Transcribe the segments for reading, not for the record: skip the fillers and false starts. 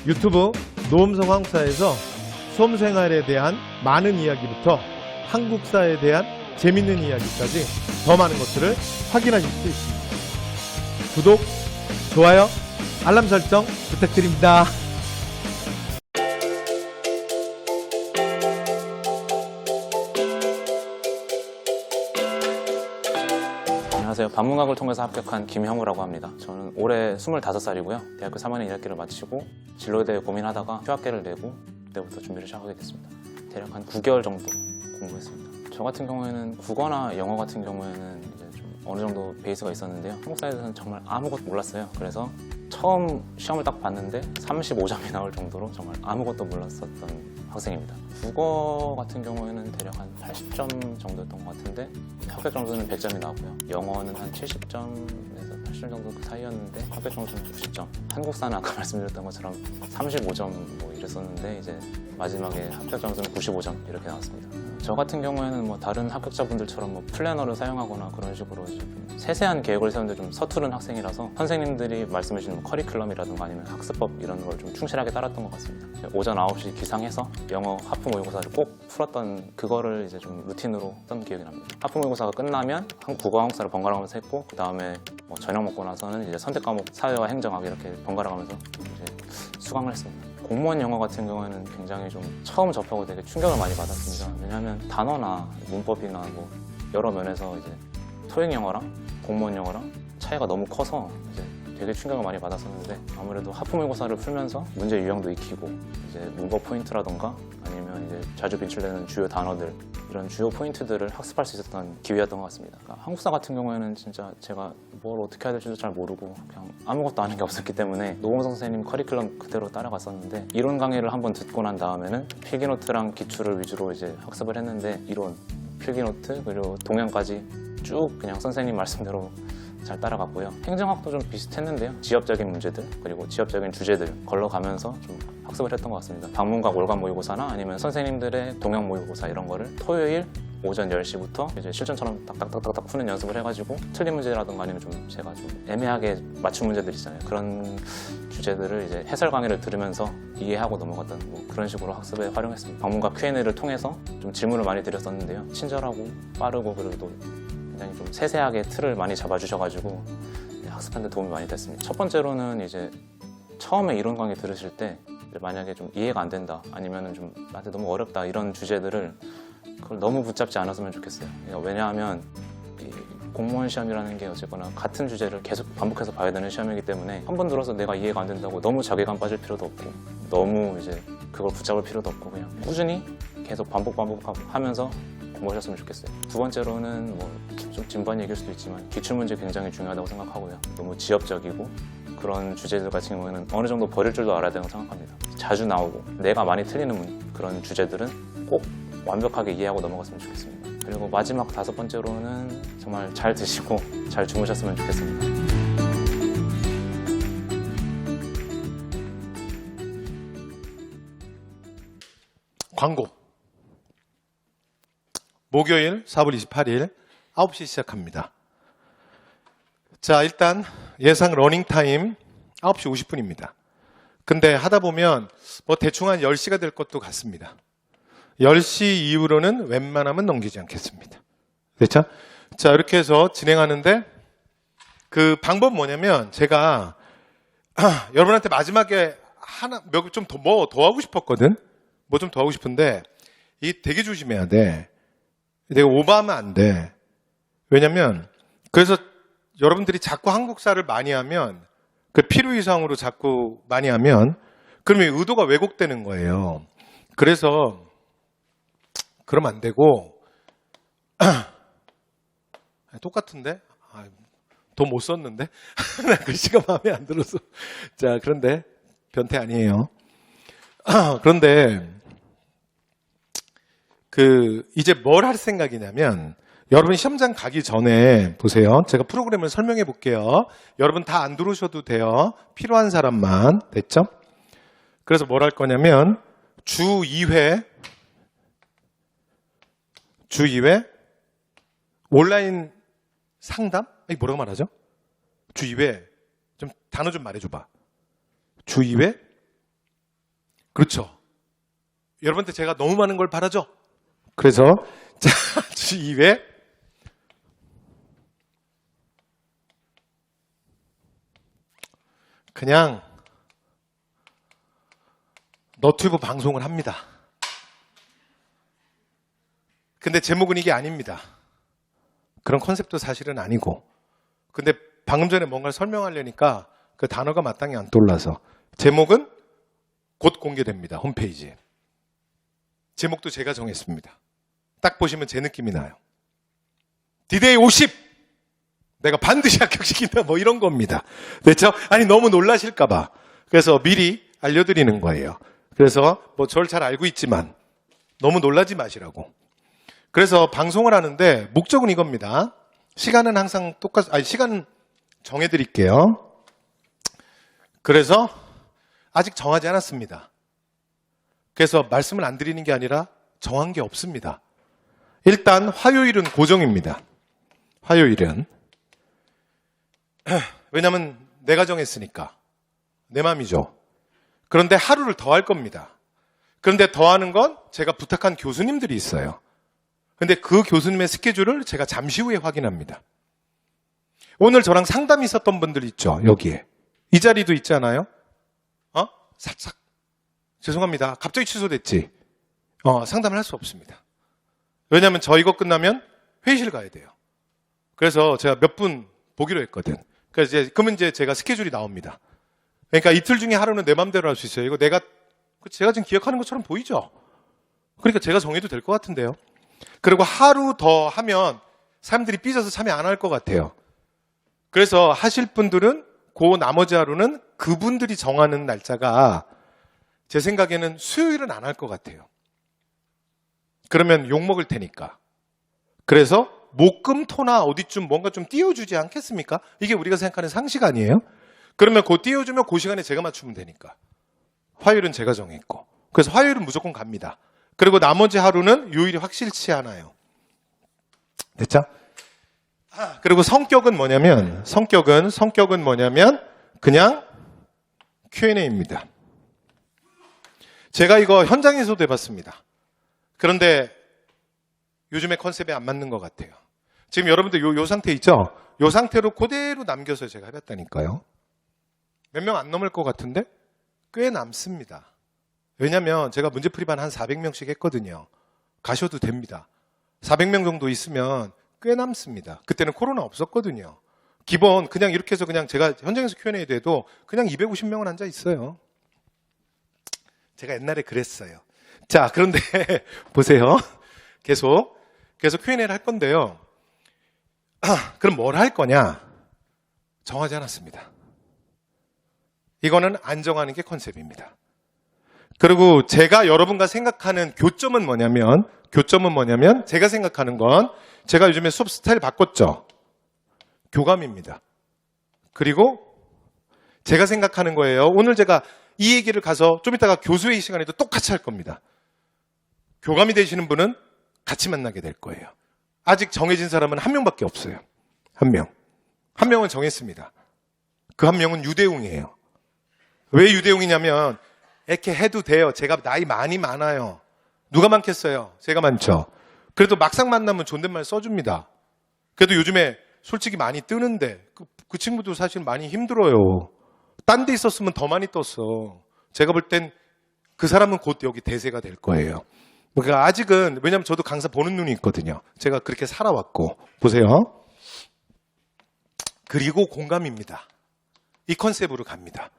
유튜브 노음성 한국사에서 수험생활에 대한 많은 이야기부터 한국사에 대한 재밌는 이야기까지 더 많은 것들을 확인하실 수 있습니다. 구독, 좋아요, 알람 설정 부탁드립니다. 안녕하세요. 방문학을 통해서 합격한 김형우라고 합니다. 저는 올해 25살이고요. 대학교 3학년 1학기를 마치고 진로에 대해 고민하다가 휴학계를 내고 그때부터 준비를 시작하게 됐습니다. 대략 한 9개월 정도 공부했습니다. 저 같은 경우에는 국어나 영어 같은 경우에는 이제 좀 어느 정도 베이스가 있었는데요. 한국사에 대해서는 정말 아무것도 몰랐어요. 그래서 처음 시험을 딱 봤는데 35점이 나올 정도로 정말 아무것도 몰랐었던 학생입니다. 국어 같은 경우에는 대략 한 80점 정도였던 것 같은데 합격 점수는 100점이 나왔고요. 영어는 한 70점에서 80점 정도 그 사이였는데 합격 점수는 90점. 한국사는 아까 말씀드렸던 것처럼 35점 뭐 이랬었는데 이제 마지막에 합격 점수는 95점 이렇게 나왔습니다. 저 같은 경우에는 뭐 다른 합격자분들처럼 뭐 플래너를 사용하거나 그런 식으로 좀 세세한 계획을 세우는데 좀 서투른 학생이라서 선생님들이 말씀해 주는 뭐 커리큘럼이라든가 아니면 학습법 이런 걸 좀 충실하게 따랐던 것 같습니다. 오전 9시 기상해서 영어 하프 모의고사를 꼭 풀었던 그거를 이제 좀 루틴으로 했던 기억이 납니다. 하프 모의고사가 끝나면 국어 한국사를 번갈아 가면서 했고 그 다음에 뭐 저녁 먹고 나서는 이제 선택 과목 사회와 행정학 이렇게 번갈아 가면서 이제 수강을 했습니다. 공무원 영어 같은 경우에는 굉장히 좀 처음 접하고 되게 충격을 많이 받았습니다. 왜냐하면 단어나 문법이나 뭐 여러 면에서 이제 토익 영어랑 공무원 영어랑 차이가 너무 커서 이제 되게 충격을 많이 받았었는데 아무래도 하프 모의고사를 풀면서 문제 유형도 익히고 이제 문법 포인트라던가 아니면 이제 자주 빈출되는 주요 단어들 이런 주요 포인트들을 학습할 수 있었던 기회였던 것 같습니다. 그러니까 한국사 같은 경우에는 진짜 제가 뭘 어떻게 해야 될지도 잘 모르고 그냥 아무것도 아는 게 없었기 때문에 노홍성 선생님 커리큘럼 그대로 따라갔었는데 이론 강의를 한번 듣고 난 다음에는 필기노트랑 기출을 위주로 이제 학습을 했는데 이론, 필기노트 그리고 동영까지 쭉 그냥 선생님 말씀대로 잘 따라갔고요. 행정학도 좀 비슷했는데요. 지역적인 문제들 그리고 지역적인 주제들 걸러가면서 좀 학습을 했던 것 같습니다. 방문각 월간 모의고사나 아니면 선생님들의 동영 모의고사 이런 거를 토요일 오전 10시부터 이제 실전처럼 딱딱딱딱 푸는 연습을 해가지고 틀린 문제라든가 아니면 좀 제가 좀 애매하게 맞춘 문제들 있잖아요. 그런 주제들을 이제 해설 강의를 들으면서 이해하고 넘어갔던 뭐 그런 식으로 학습에 활용했습니다. 방문각 Q&A를 통해서 좀 질문을 많이 드렸었는데요. 친절하고 빠르고 그리고 또 굉장히 좀 세세하게 틀을 많이 잡아주셔가지고 학습하는 데 도움이 많이 됐습니다. 첫 번째로는 이제 처음에 이론 강의 들으실 때 만약에 좀 이해가 안 된다 아니면은 좀 나한테 너무 어렵다 이런 주제들을 그걸 너무 붙잡지 않았으면 좋겠어요. 왜냐하면 이 공무원 시험이라는 게 어쨌거나 같은 주제를 계속 반복해서 봐야 되는 시험이기 때문에 한 번 들어서 내가 이해가 안 된다고 너무 자괴감 빠질 필요도 없고 너무 이제 그걸 붙잡을 필요도 없고 그냥 꾸준히 계속 반복하면서 공부하셨으면 좋겠어요. 두 번째로는 뭐 좀 진부한 얘기일 수도 있지만 기출문제 굉장히 중요하다고 생각하고요. 너무 지엽적이고 그런 주제들 같은 경우에는 어느 정도 버릴 줄도 알아야 된다고 생각합니다. 자주 나오고 내가 많이 틀리는 그런 주제들은 꼭 완벽하게 이해하고 넘어갔으면 좋겠습니다. 그리고 마지막 다섯 번째로는 정말 잘 드시고 잘 주무셨으면 좋겠습니다. 광고. 목요일 4월 28일 9시 시작합니다. 자, 일단 예상 러닝타임 9시 50분입니다. 근데 하다 보면 뭐 대충 한 10시가 될 것도 같습니다. 10시 이후로는 웬만하면 넘기지 않겠습니다. 됐죠? 자, 이렇게 해서 진행하는데 그 방법 뭐냐면 제가 여러분한테 마지막에 좀 더 하고 싶었거든? 뭐 좀 더 하고 싶은데 이 되게 조심해야 돼. 내가 오버하면 안 돼. 왜냐면 그래서 여러분들이 자꾸 한국사를 많이 하면 그 필요 이상으로 자꾸 많이 하면 그러면 의도가 왜곡되는 거예요. 그래서 그러면 안 되고 똑같은데? 더 못 썼는데? 글씨가 마음에 안 들어서. 자, 그런데 변태 아니에요. 그런데 이제 뭘 할 생각이냐면 여러분 시험장 가기 전에 보세요. 제가 프로그램을 설명해 볼게요. 여러분 다 안 들어오셔도 돼요. 필요한 사람만. 됐죠? 그래서 뭘 할 거냐면 주 2회 온라인 상담? 이게 뭐라고 말하죠? 주 2회 좀 단어 좀 말해줘봐. 주 2회 그렇죠. 여러분한테 제가 너무 많은 걸 바라죠? 그래서 자, 2회 그냥 너튜브 방송을 합니다. 근데 제목은 이게 아닙니다. 그런 컨셉도 사실은 아니고. 근데 방금 전에 뭔가를 설명하려니까 그 단어가 마땅히 안 떠올라서. 제목은 곧 공개됩니다. 홈페이지에. 제목도 제가 정했습니다. 딱 보시면 제 느낌이 나요. 디데이 50! 내가 반드시 합격시킨다 뭐 이런 겁니다. 그렇죠? 아니 너무 놀라실까봐. 그래서 미리 알려드리는 거예요. 그래서 뭐 저를 잘 알고 있지만 너무 놀라지 마시라고. 그래서 방송을 하는데 목적은 이겁니다. 시간은 항상 시간은 정해드릴게요. 그래서 아직 정하지 않았습니다. 그래서 말씀을 안 드리는 게 아니라 정한 게 없습니다. 일단 화요일은 고정입니다. 화요일은. 왜냐면 내가 정했으니까. 내 맘이죠. 그런데 하루를 더 할 겁니다. 그런데 더 하는 건 제가 부탁한 교수님들이 있어요. 근데 그 교수님의 스케줄을 제가 잠시 후에 확인합니다. 오늘 저랑 상담이 있었던 분들 있죠, 여기에. 이 자리도 있지 않아요? 살짝. 죄송합니다. 갑자기 취소됐지? 상담을 할 수 없습니다. 왜냐하면 저 이거 끝나면 회의실 가야 돼요. 그래서 제가 몇 분 보기로 했거든. 그러면 이제 제가 스케줄이 나옵니다. 그러니까 이틀 중에 하루는 내 맘대로 할 수 있어요. 이거 제가 지금 기억하는 것처럼 보이죠? 그러니까 제가 정해도 될 것 같은데요. 그리고 하루 더 하면 사람들이 삐져서 참여 안 할 것 같아요. 그래서 하실 분들은 그 나머지 하루는 그분들이 정하는 날짜가 제 생각에는 수요일은 안 할 것 같아요. 그러면 욕먹을 테니까. 그래서 목금토나 어디쯤 뭔가 좀 띄워주지 않겠습니까? 이게 우리가 생각하는 상식 아니에요? 그러면 그 띄워주면 그 시간에 제가 맞추면 되니까. 화요일은 제가 정했고. 그래서 화요일은 무조건 갑니다. 그리고 나머지 하루는 요일이 확실치 않아요. 됐죠? 그리고 성격은 뭐냐면 그냥 Q&A입니다. 제가 이거 현장에서도 해봤습니다. 그런데 요즘의 컨셉에 안 맞는 것 같아요. 지금 여러분들 요 상태 있죠? 요 상태로 그대로 남겨서 제가 해봤다니까요. 몇 명 안 넘을 것 같은데 꽤 남습니다. 왜냐면 제가 문제풀이반 한 400명씩 했거든요. 가셔도 됩니다. 400명 정도 있으면 꽤 남습니다. 그때는 코로나 없었거든요. 기본 그냥 이렇게 해서 그냥 제가 현장에서 Q&A 돼도 그냥 250명은 앉아 있어요. 제가 옛날에 그랬어요. 자, 그런데 보세요. 계속 Q&A를 할 건데요. 그럼 뭘 할 거냐? 정하지 않았습니다. 이거는 안 정하는 게 컨셉입니다. 그리고 제가 여러분과 생각하는 교점은 뭐냐면 제가 생각하는 건 제가 요즘에 수업 스타일 바꿨죠. 교감입니다. 그리고 제가 생각하는 거예요. 오늘 제가 이 얘기를 가서 좀 이따가 교수회의 시간에도 똑같이 할 겁니다. 교감이 되시는 분은 같이 만나게 될 거예요. 아직 정해진 사람은 한 명밖에 없어요. 한 명. 한 명은 정했습니다. 그 한 명은 유대웅이에요. 왜 유대웅이냐면 이렇게 해도 돼요. 제가 나이 많아요. 누가 많겠어요? 제가 많죠. 그래도 막상 만나면 존댓말 써줍니다. 그래도 요즘에 솔직히 많이 뜨는데 그 친구도 사실 많이 힘들어요. 딴 데 있었으면 더 많이 떴어. 제가 볼 땐 그 사람은 곧 여기 대세가 될 거예요. 그러니까 아직은 왜냐면 저도 강사 보는 눈이 있거든요. 제가 그렇게 살아왔고 보세요. 그리고 공감입니다. 이 컨셉으로 갑니다.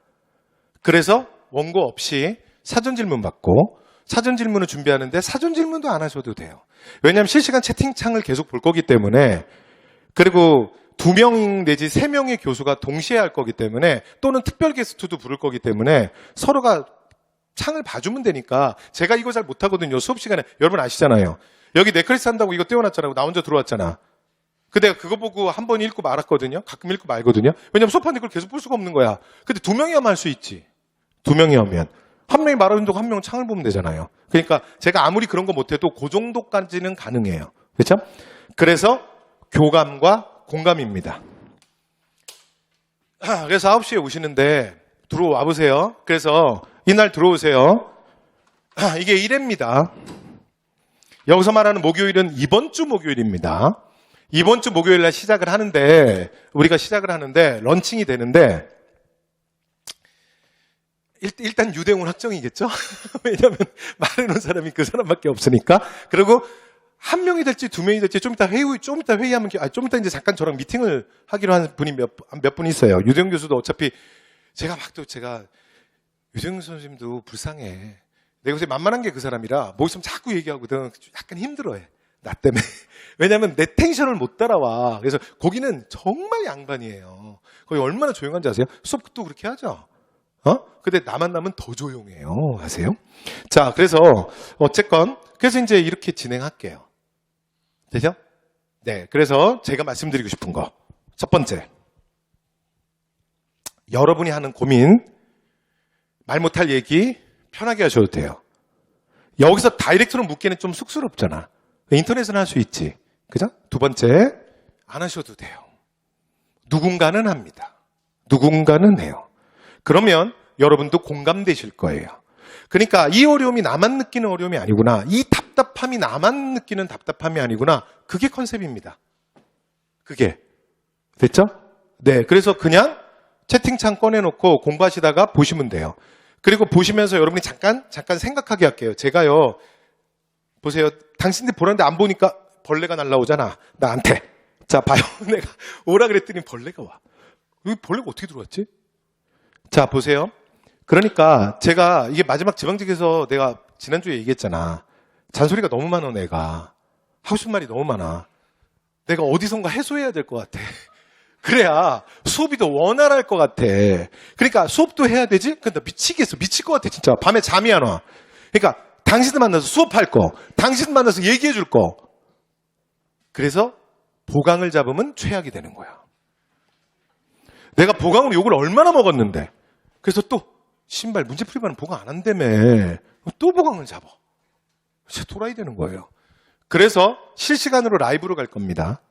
그래서 원고 없이 사전 질문 받고 사전 질문을 준비하는데 사전 질문도 안 하셔도 돼요. 왜냐하면 실시간 채팅창을 계속 볼 거기 때문에 그리고 2명 내지 3명의 교수가 동시에 할 거기 때문에 또는 특별 게스트도 부를 거기 때문에 서로가 창을 봐주면 되니까 제가 이거 잘 못하거든요. 수업 시간에 여러분 아시잖아요. 여기 넷클래스 한다고 이거 떼어놨잖아요. 나 혼자 들어왔잖아. 그 내가 그거 보고 한 번 읽고 말았거든요. 가끔 읽고 말거든요. 왜냐면 수업하는데 그걸 계속 볼 수가 없는 거야. 근데 2명이 하면 할 수 있지. 2명이 하면. 한 명이 말하는 동안 한 명은 창을 보면 되잖아요. 그러니까 제가 아무리 그런 거 못해도 그 정도까지는 가능해요. 그렇죠? 그래서 교감과 공감입니다. 그래서 9시에 오시는데 들어와 보세요. 그래서 이날 들어오세요. 이게 1회입니다. 여기서 말하는 목요일은 이번 주 목요일입니다. 이번 주 목요일 날 우리가 시작을 하는데 런칭이 되는데 일단 유대웅은 확정이겠죠? 왜냐하면 말해놓은 사람이 그 사람밖에 없으니까. 그리고 한 명이 될지 두 명이 될지 좀 이따 회의하면, 좀 이따 이제 잠깐 저랑 미팅을 하기로 한 분이 몇 분 있어요. 유대웅 교수도 어차피 제가 유대웅 선생님도 불쌍해. 내가 요새 만만한 게 그 사람이라 뭐 있으면 자꾸 얘기하거든. 약간 힘들어해. 나 때문에. 왜냐면 내 텐션을 못 따라와. 그래서 거기는 정말 양반이에요. 거기 얼마나 조용한지 아세요? 수업도 그렇게 하죠? 근데 나만 나면 더 조용해요. 아세요? 자, 그래서 그래서 이제 이렇게 진행할게요. 되죠? 네. 그래서 제가 말씀드리고 싶은 거. 첫 번째. 여러분이 하는 고민, 말 못할 얘기 편하게 하셔도 돼요. 여기서 다이렉트로 묻기는 좀 쑥스럽잖아. 인터넷은 할 수 있지. 그죠? 두 번째, 안 하셔도 돼요. 누군가는 합니다. 누군가는 해요. 그러면 여러분도 공감되실 거예요. 그러니까 이 어려움이 나만 느끼는 어려움이 아니구나. 이 답답함이 나만 느끼는 답답함이 아니구나. 그게 컨셉입니다. 그게. 됐죠? 네. 그래서 그냥 채팅창 꺼내놓고 공부하시다가 보시면 돼요. 그리고 보시면서 여러분이 잠깐 생각하게 할게요. 제가요. 보세요. 당신들 보는데 안 보니까 벌레가 날라오잖아. 나한테. 자, 봐요. 내가 오라 그랬더니 벌레가 와. 여기 벌레가 어떻게 들어왔지? 자, 보세요. 그러니까 제가 이게 마지막 지방직에서 내가 지난주에 얘기했잖아. 잔소리가 너무 많아, 내가. 하고 싶은 말이 너무 많아. 내가 어디선가 해소해야 될 것 같아. 그래야 수업이 더 원활할 것 같아. 그러니까 수업도 해야 되지? 근데 미치겠어. 미칠 것 같아, 진짜. 밤에 잠이 안 와. 그러니까 당신들 만나서 수업할 거, 당신들 만나서 얘기해 줄 거. 그래서 보강을 잡으면 최악이 되는 거야. 내가 보강으로 욕을 얼마나 먹었는데. 그래서 또 신발 문제풀이반은 보강 안 한다며. 또 보강을 잡아. 진짜 돌아야 되는 거예요. 그래서 실시간으로 라이브로 갈 겁니다.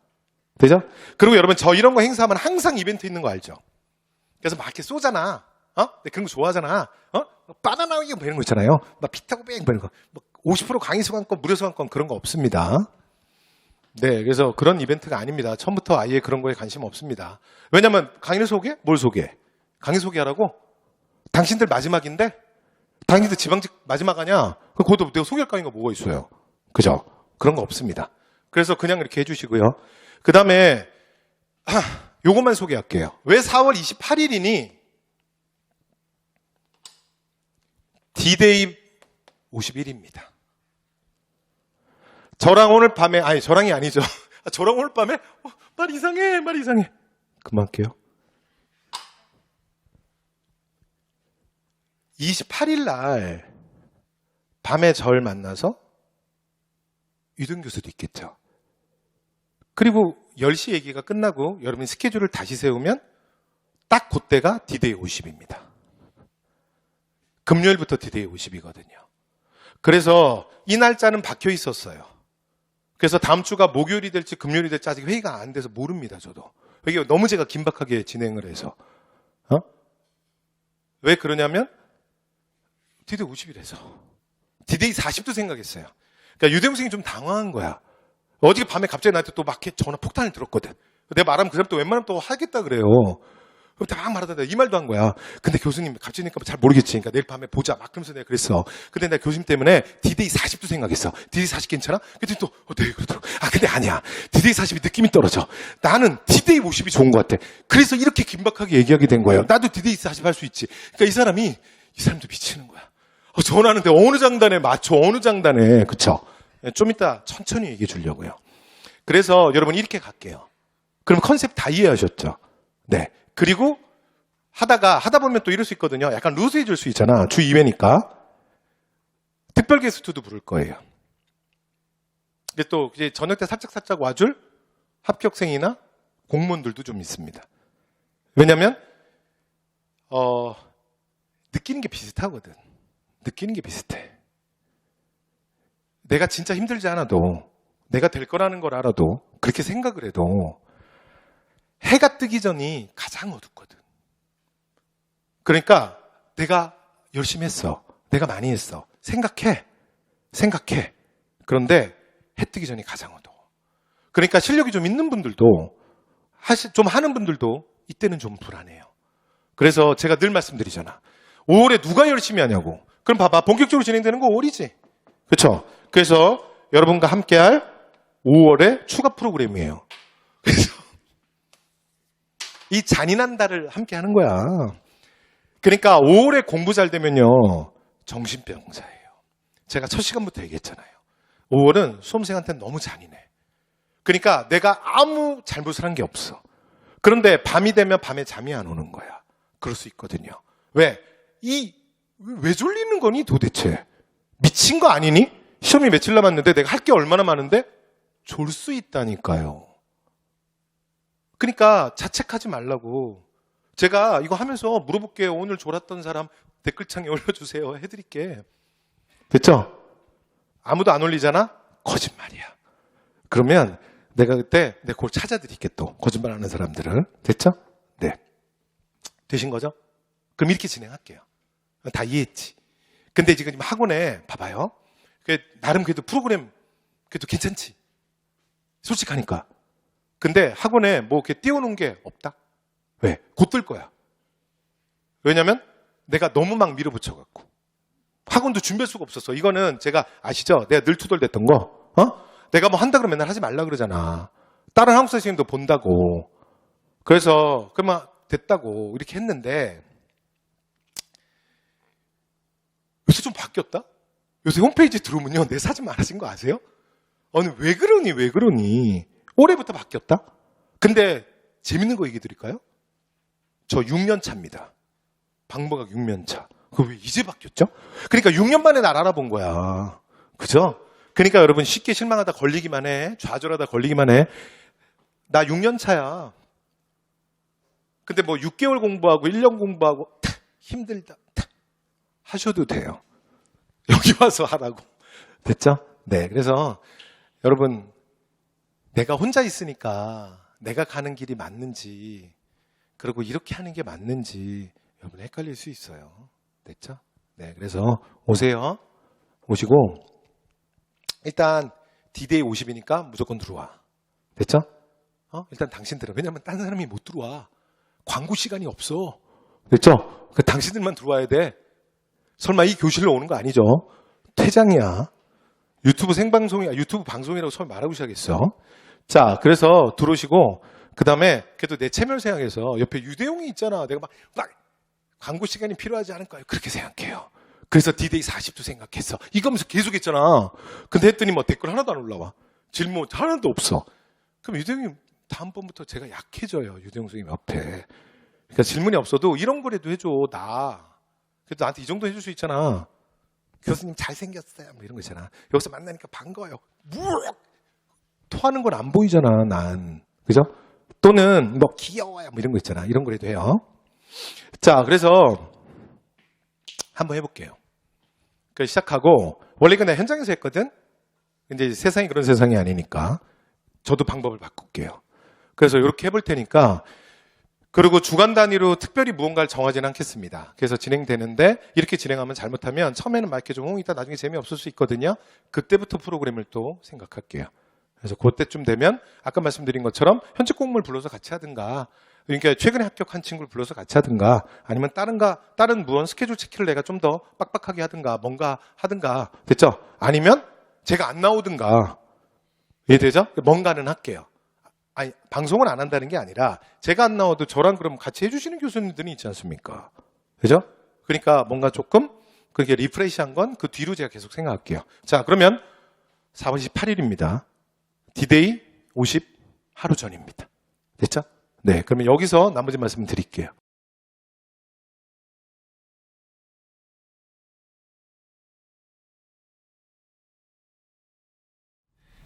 되죠? 그리고 여러분 저 이런 거 행사하면 항상 이벤트 있는 거 알죠? 그래서 막 이렇게 쏘잖아. 그런 거 좋아하잖아. 바나나 뭐 이런 거 있잖아요. 막 피타고백 뭐 이런 거. 50% 강의 수강권, 무료 수강권 그런 거 없습니다. 네, 그래서 그런 이벤트가 아닙니다. 처음부터 아예 그런 거에 관심 없습니다. 왜냐면 강의를 소개? 뭘 소개? 강의 소개하라고? 당신들 마지막인데? 당신들 지방직 마지막 아니야? 그것도 내가 소개할 강의가 뭐가 있어요? 그죠? 그런 거 없습니다. 그래서 그냥 이렇게 해주시고요. 그 다음에 요것만 소개할게요. 왜 4월 28일이니? D-Day 51입니다. 저랑 오늘 밤에, 저랑이 아니죠. 저랑 오늘 밤에, 말 이상해. 그만할게요. 28일 날, 밤에 절 만나서, 유등 교수도 있겠죠. 그리고 10시 얘기가 끝나고, 여러분이 스케줄을 다시 세우면, 딱 그때가 D-Day 50입니다. 금요일부터 D-Day 50이거든요. 그래서 이 날짜는 박혀 있었어요. 그래서 다음 주가 목요일이 될지 금요일이 될지 아직 회의가 안 돼서 모릅니다, 저도. 이게 너무 제가 긴박하게 진행을 해서. 왜 그러냐면, D-Day 50이라서. D-Day 40도 생각했어요. 그러니까 유대웅 선생님이 좀 당황한 거야. 어제 밤에 갑자기 나한테 또 막 전화 폭탄을 들었거든. 내가 말하면 그 사람 또 웬만하면 또 하겠다 그래요. 막 말하다 내가 이 말도 한 거야. 근데 교수님 갑자기니까 잘 모르겠지. 그러니까 내일 밤에 보자. 막 그러면서 내가 그랬어. 근데 내가 교수님 때문에 D-Day 40도 생각했어. D-Day 40 괜찮아? 그랬더니 또 네 그러더라고. 근데 아니야. D-Day 40이 느낌이 떨어져. 나는 D-Day 50이 좋은 것 같아. 그래서 이렇게 긴박하게 얘기하게 된 거예요. 나도 D-Day 40 할 수 있지. 그러니까 이 사람도 미치는 거야. 전화하는데 어느 장단에 맞춰. 어느 장단에. 그쵸? 좀 이따 천천히 얘기해 주려고요. 그래서 여러분 이렇게 갈게요. 그럼 컨셉 다 이해하셨죠? 네. 그리고 하다 보면 또 이럴 수 있거든요. 약간 루즈해질 수 있잖아. 주 2회니까. 특별 게스트도 부를 거예요. 근데 또 이제 저녁 때 살짝 와줄 합격생이나 공무원들도 좀 있습니다. 왜냐면 느끼는 게 비슷하거든. 느끼는 게 비슷해. 내가 진짜 힘들지 않아도 내가 될 거라는 걸 알아도 그렇게 생각을 해도 해가 뜨기 전이 가장 어둡거든. 그러니까 내가 열심히 했어. 내가 많이 했어. 생각해. 그런데 해 뜨기 전이 가장 어두워. 그러니까 실력이 좀 있는 분들도 좀 하는 분들도 이때는 좀 불안해요. 그래서 제가 늘 말씀드리잖아. 5월에 누가 열심히 하냐고. 그럼 봐봐. 본격적으로 진행되는 거 5월이지. 그렇죠? 그래서 여러분과 함께할 5월의 추가 프로그램이에요. 그래서 이 잔인한 달을 함께 하는 거야. 그러니까 5월에 공부 잘 되면요. 정신병자예요. 제가 첫 시간부터 얘기했잖아요. 5월은 수험생한테는 너무 잔인해. 그러니까 내가 아무 잘못을 한 게 없어. 그런데 밤이 되면 밤에 잠이 안 오는 거야. 그럴 수 있거든요. 왜 졸리는 거니 도대체? 미친 거 아니니? 시험이 며칠 남았는데 내가 할 게 얼마나 많은데? 졸 수 있다니까요. 그러니까 자책하지 말라고. 제가 이거 하면서 물어볼게요. 오늘 졸았던 사람 댓글창에 올려주세요. 해드릴게. 됐죠? 아무도 안 올리잖아? 거짓말이야. 그러면 내가 그때 그걸 찾아드릴게 또. 거짓말하는 사람들을. 됐죠? 네. 되신 거죠? 그럼 이렇게 진행할게요. 다 이해했지? 근데 지금 학원에 봐봐요. 나름 그래도 프로그램 그래도 괜찮지? 솔직하니까. 근데 학원에 뭐 이렇게 띄워놓은 게 없다? 왜? 곧 뜰 거야. 왜냐면 내가 너무 막 밀어붙여갖고. 학원도 준비할 수가 없었어. 이거는 제가 아시죠? 내가 늘 투덜댔던 거. 내가 뭐 한다 그러면 맨날 하지 말라 그러잖아. 다른 한국 선생님도 본다고. 그래서 그만 됐다고 이렇게 했는데 요새 좀 바뀌었다? 요새 홈페이지 들어오면요. 내 사진 많아진 거 아세요? 아니 왜 그러니? 올해부터 바뀌었다? 근데 재밌는 거 얘기 드릴까요? 저 6년 차입니다. 방법학 6년 차. 그거 왜 이제 바뀌었죠? 그러니까 6년 만에 날 알아본 거야. 그죠? 그러니까 여러분 쉽게 실망하다 걸리기만 해. 좌절하다 걸리기만 해. 나 6년 차야. 근데 뭐 6개월 공부하고 1년 공부하고 힘들다 하셔도 돼요. 여기 와서 하라고. 됐죠? 네. 그래서 여러분 내가 혼자 있으니까 내가 가는 길이 맞는지 그리고 이렇게 하는 게 맞는지 여러분 헷갈릴 수 있어요. 됐죠? 네. 그래서 오세요. 오시고 일단 D-Day 50이니까 무조건 들어와. 됐죠? 일단 당신들은. 왜냐면 딴 사람이 못 들어와. 광고 시간이 없어. 됐죠? 당신들만 들어와야 돼. 설마 이 교실로 오는 거 아니죠? 퇴장이야. 유튜브 생방송이야. 유튜브 방송이라고 처음 말하고 시작했어. 자, 그래서 들어오시고 그 다음에 그래도 내 체면 생각해서 옆에 유대용이 있잖아. 내가 막 광고 시간이 필요하지 않을까요? 그렇게 생각해요. 그래서 D-Day 40도 생각했어. 이거면서 계속 했잖아. 근데 했더니 뭐 댓글 하나도 안 올라와. 질문 하나도 없어. 그럼 유대용이 다음번부터 제가 약해져요. 유대용 선생님 옆에. 그러니까 질문이 없어도 이런 거라도 해줘. 그래도 나한테 이 정도 해줄 수 있잖아. 교수님 잘생겼어요. 뭐 이런 거 있잖아. 여기서 만나니까 반가워요. 토하는 건 안 보이잖아, 난. 그죠? 또는 뭐 귀여워요. 뭐 이런 거 있잖아. 이런 거라도 해요. 자, 그래서 한번 해볼게요. 시작하고 원래 이거 내가 현장에서 했거든. 근데 세상이 그런 세상이 아니니까 저도 방법을 바꿀게요. 그래서 이렇게 해볼 테니까 그리고 주간 단위로 특별히 무언가를 정하지는 않겠습니다. 그래서 진행되는데 이렇게 진행하면 잘못하면 처음에는 막 이렇게 좀 이따 나중에 재미없을 수 있거든요. 그때부터 프로그램을 또 생각할게요. 그래서 그때쯤 되면 아까 말씀드린 것처럼 현직 공무원을 불러서 같이 하든가 그러니까 최근에 합격한 친구를 불러서 같이 하든가 아니면 다른 무언 스케줄 체크를 내가 좀 더 빡빡하게 하든가 뭔가 하든가 됐죠? 아니면 제가 안 나오든가 이해되죠? 뭔가는 할게요. 아니 방송은 안 한다는 게 아니라 제가 안 나와도 저랑 그럼 같이 해주시는 교수님들이 있지 않습니까? 그죠? 그러니까 뭔가 조금 그렇게 리프레시한 건 그 뒤로 제가 계속 생각할게요. 자 그러면 4월 28일입니다. D-Day 50 하루 전입니다. 됐죠? 네, 그러면 여기서 나머지 말씀 드릴게요.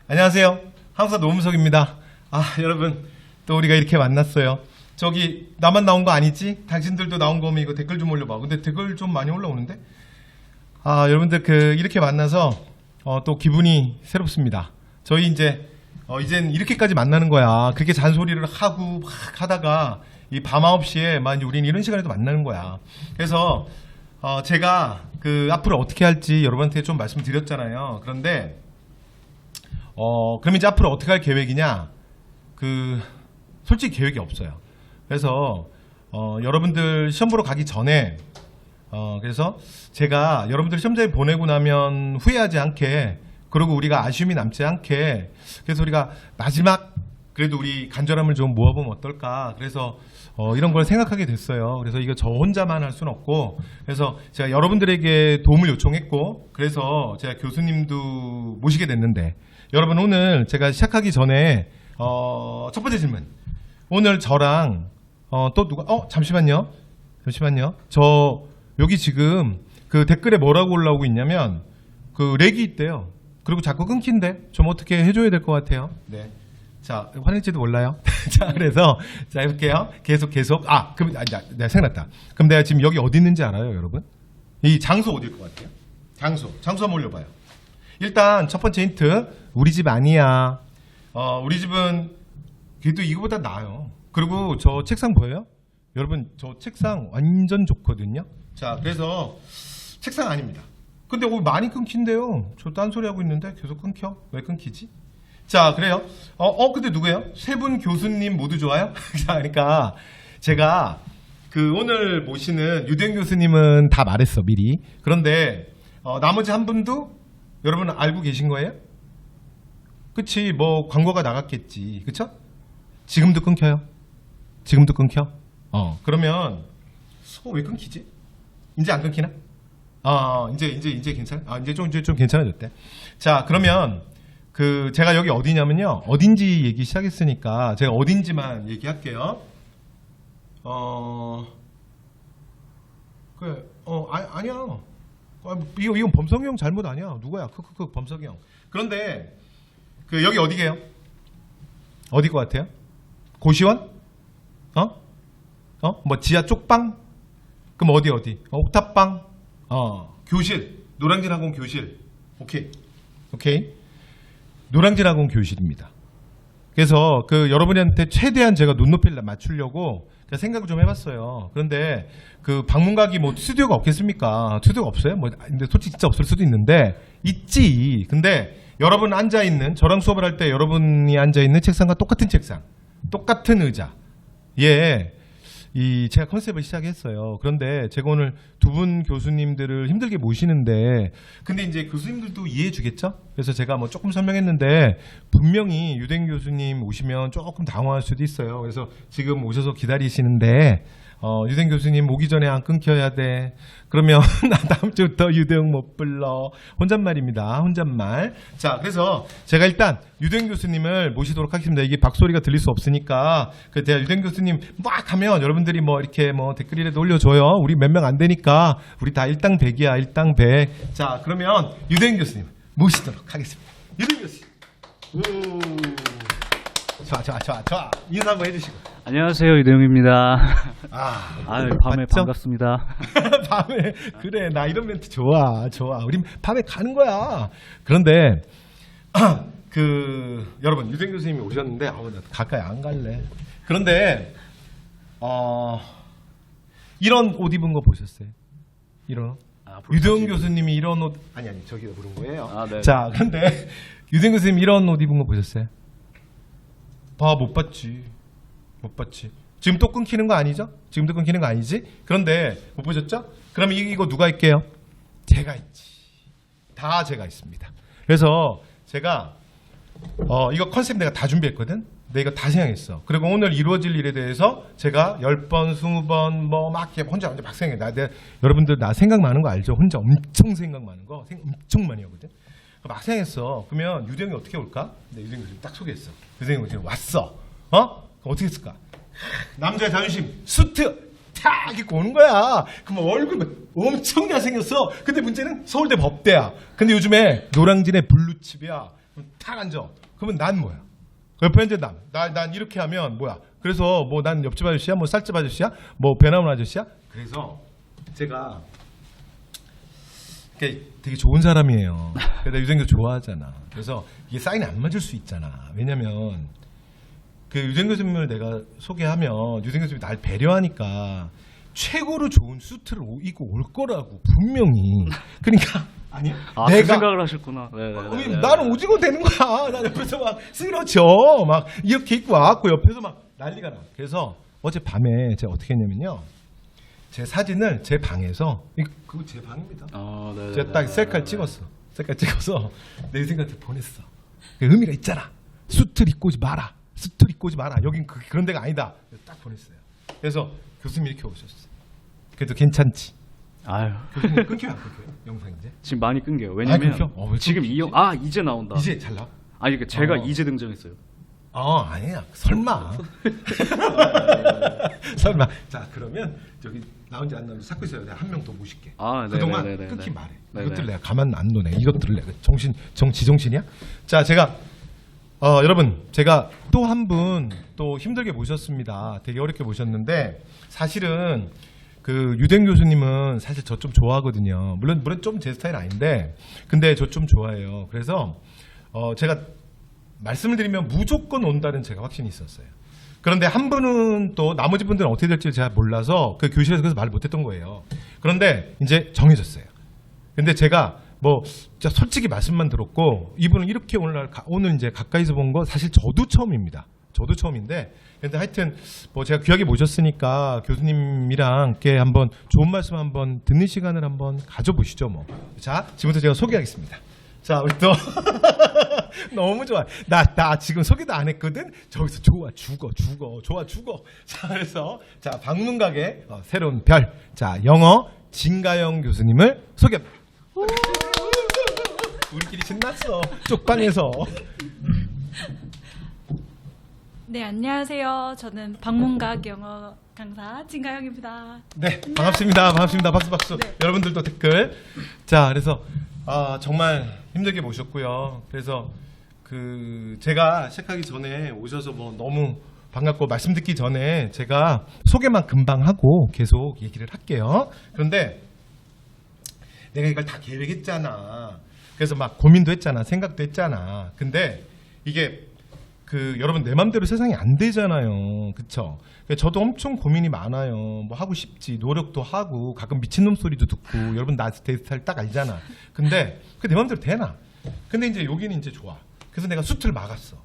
안녕하세요. 한국사 노무석입니다. 여러분 또 우리가 이렇게 만났어요. 저기 나만 나온 거 아니지? 당신들도 나온 거면 이거 댓글 좀 올려봐. 근데 댓글 좀 많이 올라오는데? 여러분들 이렇게 만나서 또 기분이 새롭습니다. 저희 이젠 이렇게까지 만나는 거야. 그렇게 잔소리를 하고 막 하다가 이 밤 9시에 우린 이런 시간에도 만나는 거야. 그래서 제가 그 앞으로 어떻게 할지 여러분한테 좀 말씀드렸잖아요. 그런데 그럼 이제 앞으로 어떻게 할 계획이냐? 솔직히 계획이 없어요. 그래서 여러분들 시험 보러 가기 전에 그래서 제가 여러분들 시험장에 보내고 나면 후회하지 않게, 그리고 우리가 아쉬움이 남지 않게, 그래서 우리가 마지막 그래도 우리 간절함을 좀 모아보면 어떨까. 그래서 이런 걸 생각하게 됐어요. 그래서 이거 저 혼자만 할 수는 없고, 그래서 제가 여러분들에게 도움을 요청했고, 그래서 제가 교수님도 모시게 됐는데, 여러분 오늘 제가 시작하기 전에 첫 번째 질문. 오늘 저랑 또 누가 잠시만요. 저 여기 지금 그 댓글에 뭐라고 올라오고 있냐면 그 렉이 있대요. 그리고 자꾸 끊긴대. 좀 어떻게 해줘야 될 것 같아요. 네. 자, 화낼지도 몰라요. 자, 그래서 자 해볼게요. 계속. 그럼 내가 생각났다. 그럼 내가 지금 여기 어디 있는지 알아요, 여러분? 이 장소 어디일 것 같아요? 장소 한번 올려봐요. 일단 첫 번째 힌트. 우리 집 아니야. 우리 집은 그래도 이거보다 나아요. 그리고 저 책상 보여요? 여러분 저 책상 완전 좋거든요. 자, 그래서 책상 아닙니다. 근데 많이 끊긴대요. 저 딴소리 하고 있는데 계속 끊겨. 왜 끊기지? 자, 그래요. 근데 누구예요? 세 분 교수님 모두 좋아요? 자, 그러니까 제가 그 오늘 모시는 유대인 교수님은 다 말했어, 미리. 그런데 나머지 한 분도 여러분 알고 계신 거예요? 그치, 뭐 광고가 나갔겠지. 그쵸? 지금도 끊겨요? 지금도 끊겨? 그러면 왜 끊기지? 이제 안 끊기나? 이제 괜찮아? 이제 좀 괜찮아졌대. 자, 그러면 제가 여기 어디냐면요. 어딘지 얘기 시작했으니까 제가 어딘지만 얘기할게요. 아니야. 이건 범석이 형 잘못 아니야. 누구야? 범석이 형. 그런데 여기 어디게요? 어디 것 같아요? 고시원? 뭐 지하 쪽방? 그럼 어디? 옥탑방? 교실. 노량진 학원 교실. 오케이. 노량진 학원 교실입니다. 그래서 여러분한테 최대한 제가 눈높이를 맞추려고 생각을 좀 해봤어요. 그런데 방문각이 뭐 스튜디오가 없겠습니까? 스튜디오가 없어요? 근데 솔직히 진짜 없을 수도 있는데 있지. 근데 여러분 앉아있는, 저랑 수업을 할 때 여러분이 앉아있는 책상과 똑같은 책상, 똑같은 의자. 제가 컨셉을 시작했어요. 그런데 제가 오늘 두 분 교수님들을 힘들게 모시는데, 근데 이제 교수님들도 이해해 주겠죠? 그래서 제가 뭐 조금 설명했는데, 분명히 유대인 교수님 오시면 조금 당황할 수도 있어요. 그래서 지금 오셔서 기다리시는데, 유대인 교수님 오기 전에 안 끊겨야 돼. 그러면 나 다음 주부터 유대인 못 불러. 혼잣말입니다. 혼잣말. 자, 그래서 제가 일단 유대인 교수님을 모시도록 하겠습니다. 이게 박소리가 들릴 수 없으니까 제가 유대인 교수님 막 하면 여러분들이 뭐 이렇게 뭐 댓글이라도 올려줘요. 우리 몇 명 안 되니까 우리 다 일당 100이야. 일당 100. 자, 그러면 유대인 교수님 모시도록 하겠습니다. 유대인 교수님. 좋아. 인사 한번 해주시고. 안녕하세요, 유대용입니다. 밤에 맞죠? 반갑습니다. 밤에 그래, 나 이런 멘트 좋아. 우린 밤에 가는 거야. 그런데 여러분 유대인 교수님이 오셨는데 나 가까이 안 갈래. 그런데 이런 옷 입은 거 보셨어요? 이런 옷? 유대인 교수님이 이런 옷 아니 저기가 부른 거예요. 네. 자, 근데 유대인 교수님 이런 옷 입은 거 보셨어요? 못 봤지. 지금 또 끊기는 거 아니죠? 지금도 끊기는 거 아니지? 그런데 못 보셨죠? 그럼 이거 누가 할게요? 제가 있지. 다 제가 있습니다. 그래서 제가 이거 컨셉 내가 다 준비했거든? 내가 이거 다 생각했어. 그리고 오늘 이루어질 일에 대해서 제가 10번, 20번 막 혼자 막 생각해. 여러분들 나 생각 많은 거 알죠? 혼자 엄청 생각 많은 거 엄청 많이 하거든? 막 생각했어. 그러면 유대형이 어떻게 올까? 유대형이 딱 소개했어. 유대형이 왔어. 어떻게 했을까? 남자의 자존심, 수트 탁 입고 오는 거야. 그럼 얼굴 엄청 잘생겼어. 근데 문제는 서울대 법대야. 근데 요즘에 노량진의 블루칩이야. 탁 앉아. 그러면 난 뭐야? 옆에 이제 난 이렇게 하면 뭐야? 그래서 뭐 난 옆집 아저씨야? 뭐 쌀집 아저씨야? 뭐 배 나온 아저씨야? 그래서 제가 되게 좋은 사람이에요. 그래서 유대인 교수 좋아하잖아. 그래서 이게 사인이 안 맞을 수 있잖아. 왜냐면 유대인 교수님을 내가 소개하면 유대인 교수님이 날 배려하니까 최고로 좋은 수트를 입고 올 거라고 분명히. 그러니까 아니 아, 그 생각을 하셨구나. 네네네. 나는 오징어 되는 거야. 나 옆에서 막 쓰러져. 막 이렇게 입고 와갖고 옆에서 막 난리가 나. 그래서 어제 밤에 제가 어떻게 했냐면요. 제 사진을 제 방에서 그거 제 방입니다. 아, 네. 제가 딱 셀카를 찍었어. 셀카 찍어서 내 생각한테 보냈어. 그 의미가 있잖아. 수트를 입고 오지 마라. 수트를 입고 오지 마라. 여긴 그런 데가 아니다. 딱 보냈어요. 그래서 교수님 이렇게 오셨어. 그래도 괜찮지. 아유. 교수님 끊겨요 안 끊겨요? 영상 이제? 지금 많이 끊겨요. 왜냐면 끊겨? 왜 지금 끊기지? 이제 나온다. 이제 잘 나와? 아니 그러니까 제가 이제 등장했어요. 아니야. 설마. 설마. 자, 그러면 저기 나온지 안 나온지 찾고 있어요. 내가 한 명 더 모실게. 아, 그동안 네네네네. 끊기 말해. 네네. 이것들 내가 가만 안 두네. 이것들을 내가 지정신이야? 자, 제가 여러분, 제가 또 한 분 또 힘들게 모셨습니다. 되게 어렵게 모셨는데 사실은 그 유댕 교수님은 사실 저 좀 좋아하거든요. 물론 좀 제 스타일 아닌데, 근데 저 좀 좋아해요. 그래서 제가 말씀을 드리면 무조건 온다는 제가 확신이 있었어요. 그런데 한 분은 또 나머지 분들은 어떻게 될지 제가 몰라서 그 교실에서 그래서 말을 못했던 거예요. 그런데 이제 정해졌어요. 근데 제가 뭐 진짜 솔직히 말씀만 들었고 이분은 이렇게 오늘 이제 가까이서 본 거 사실 저도 처음입니다. 저도 처음인데 근데 하여튼 뭐 제가 귀하게 모셨으니까 교수님이랑 이렇게 한번 좋은 말씀 한번 듣는 시간을 한번 가져보시죠 뭐. 자, 지금부터 제가 소개하겠습니다. 자, 우리 또 너무 좋아. 나 지금 소개도 안 했거든. 저기서 좋아 죽어. 자, 그래서 자 방문각의 새로운 별. 자, 영어 진가영 교수님을 소개합니다. 우리끼리 신났어. 쪽방에서. 네, 안녕하세요. 저는 방문각 영어 강사 진가영입니다. 네, 반갑습니다. 박수. 네. 여러분들도 댓글. 자, 그래서 정말 힘들게 모셨고요. 그래서 그 제가 시작하기 전에 오셔서 뭐 너무 반갑고 말씀 듣기 전에 제가 소개만 금방 하고 계속 얘기를 할게요. 그런데 내가 이걸 다 계획했잖아. 그래서 막 고민도 했잖아. 생각도 했잖아. 근데 이게 그 여러분 내 맘대로 세상이 안 되잖아요. 그쵸? 저도 엄청 고민이 많아요. 뭐 하고 싶지. 노력도 하고 가끔 미친놈 소리도 듣고 여러분 나 내 스타일 딱 알잖아. 근데 그 내 맘대로 되나? 근데 이제 여기는 이제 좋아. 그래서 내가 수트를 막았어.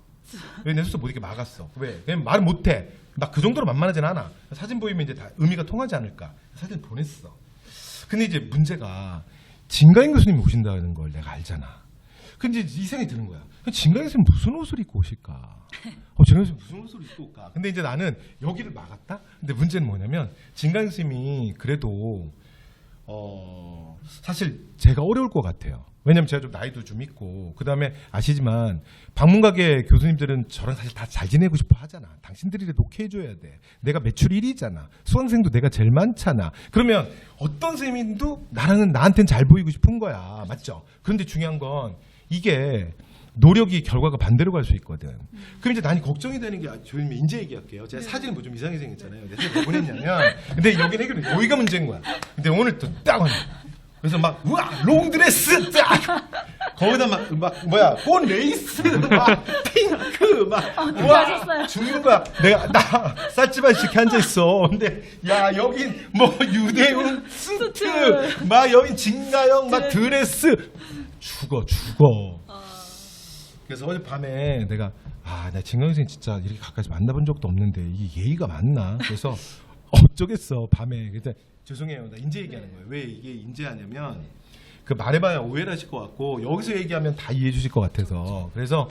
왜 내 수트 못 입게 막았어? 왜? 그냥 말을 못해. 막 그 정도로 만만하진 않아. 사진 보이면 이제 다 의미가 통하지 않을까. 사진 보냈어. 근데 이제 문제가 진가영 교수님이 오신다는 걸 내가 알잖아. 근데 이제 이 생각이 드는 거야. 진가영 교수님 무슨 옷을 입고 오실까? 진가영 교수님 무슨 옷을 입고 올까? 근데 이제 나는 여기를 막았다? 근데 문제는 뭐냐면 진가영 교수님이 그래도 사실 제가 어려울 것 같아요. 왜냐면 제가 좀 나이도 좀 있고 그 다음에 아시지만 방문각의 교수님들은 저랑 사실 다 잘 지내고 싶어 하잖아. 당신들이라도 오케이 해줘야 돼. 내가 매출 1위잖아. 수강생도 내가 제일 많잖아. 그러면 어떤 선생님도 나한테는 잘 보이고 싶은 거야. 맞죠? 그런데 중요한 건 이게 노력이 결과가 반대로 갈 수 있거든. 그럼 이제 난이 걱정이 되는 게 조용히 인제 얘기할게요. 제가 사진이 뭐 좀 이상하게 생겼잖아요. 근데 사진 왜 보냈냐면 근데 여기는 해결은 여기가 문제인 거야. 근데 오늘 또 딱 왔네. 그래서 막 우와 롱드레스 딱 거기다 막 본 레이스 막 핑크 막 우와 죽는 거야. 나 쌀집안에 이렇게 앉아 있어. 근데 야 여긴 뭐 유대훈 수트 막 여긴 진가영 막 드레스 죽어. 그래서 어젯밤에 내가 나 진가영 선생님 진짜 이렇게 가까이서 만나본 적도 없는데 이게 예의가 맞나? 그래서 어쩌겠어 밤에. 그래서 죄송해요. 나 인제 얘기하는 거예요. 왜 이게 인제하냐면 그 말해봐야 오해를 하실 것 같고 여기서 얘기하면 다 이해해 주실 것 같아서 그래서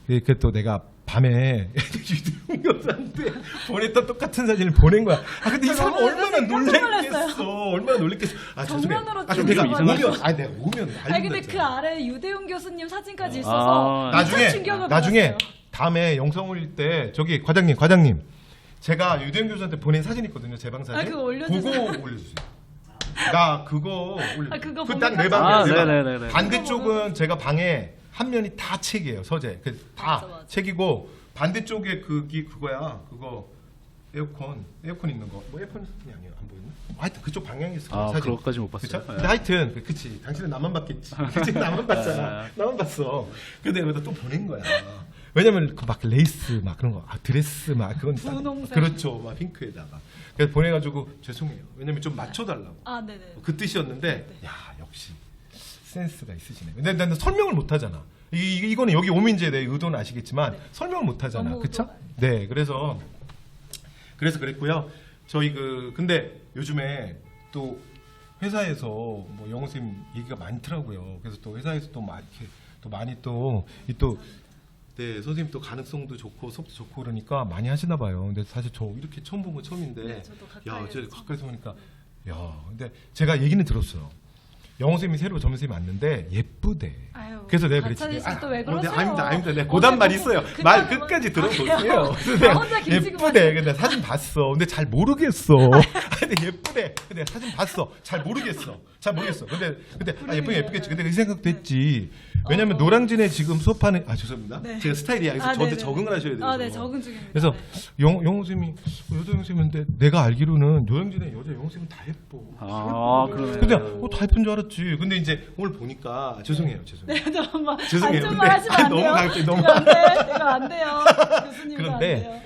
그 또 내가 밤에 유대훈 교수한테 보냈던 똑같은 사진을 보낸 거야. 근데 이 사람 얼마나 놀랬겠어. 정면으로 죄송해요. 내가 오면 아니 근데 그 아래 유대훈 교수님 사진까지 있어서 나중에 다음에 영상 올릴 때 저기 과장님 제가 유대훈 교수한테 보낸 사진 있거든요. 제 방 사진. 그거 올려주세요. 그거 올려주세요. 나 그거 그거 딱 내 방이야. 내 방. 반대쪽은 제가 방에 한 면이 다 책이에요. 서재. 다 맞아. 책이고 반대쪽에 그거야. 그거 에어컨 있는 거. 뭐 에어컨이 아니에요. 안 보이나? 하여튼 그쪽 방향이었을 거예요. 사진. 그것까지 못 봤어요. 그쵸? 근데 하여튼 당신은 나만 봤겠지. 그치? 나만 봤잖아. 나만 봤어. 근데 여기다 또 보낸 거야. 왜냐면 그 막 레이스 막 그런 거, 드레스 막 그건 딱- 분홍색. 그렇죠, 막 핑크에다가. 그래서 보내가지고 죄송해요. 왜냐면 좀 맞춰달라고. 아, 네네. 그 뜻이었는데, 야 역시 센스가 있으시네. 근데 나는 설명을 못하잖아. 이거는 여기 오면 이제 내 의도는 아시겠지만 설명을 못하잖아, 너무 그쵸? 의도가- 네, 그래서 그랬고요. 저희 근데 요즘에 또 회사에서 뭐 영어 쌤 얘기가 많더라고요. 그래서 또 회사에서 또 많이 네, 선생님 또 가능성도 좋고 수업도 좋고 그러니까 많이 하시나 봐요. 근데 사실 저 이렇게 처음 본 건 처음인데, 네, 저도 야, 가까이서 저 가까이서 보니까, 야, 근데 제가 얘기는 들었어요. 영어 쌤이 새로 점쌤이 왔는데 예쁘대. 아유, 그래서 내가 그랬지. 가찬이 씨또왜 그러세요? 아닙니다. 내가 고단 말 있어요. 말 끝까지 들어보세요. 근데 나 혼자 김치국 예쁘대. 근데 사진 봤어. 근데 잘 모르겠어. 근데 예쁘대. 근데 사진 봤어. 잘 모르겠어. 근데 예쁘겠지. 근데 그 생각도 했지. 왜냐면 노량진에 지금 수업하는 죄송합니다. 네. 제가 스타일이야. 그래서 아, 저한테 네네. 적응을 하셔야 돼요. 아, 네, 적응 중입니다. 그래서 네. 영어 쌤이 여자 영어 쌤인데 내가 알기로는 노량진에 여자 영어 쌤은 다 예뻐. 아, 그러네. 근데 다 예쁜 줄 알았지. 근데 이제 오늘 보니까 죄송해요. 네, 잠깐만. 죄송해요. 안전만 하시면 안 너무 돼요. 강조해, 너무. 이거 안 돼. 이거 안 돼요. 교수님 안 돼요.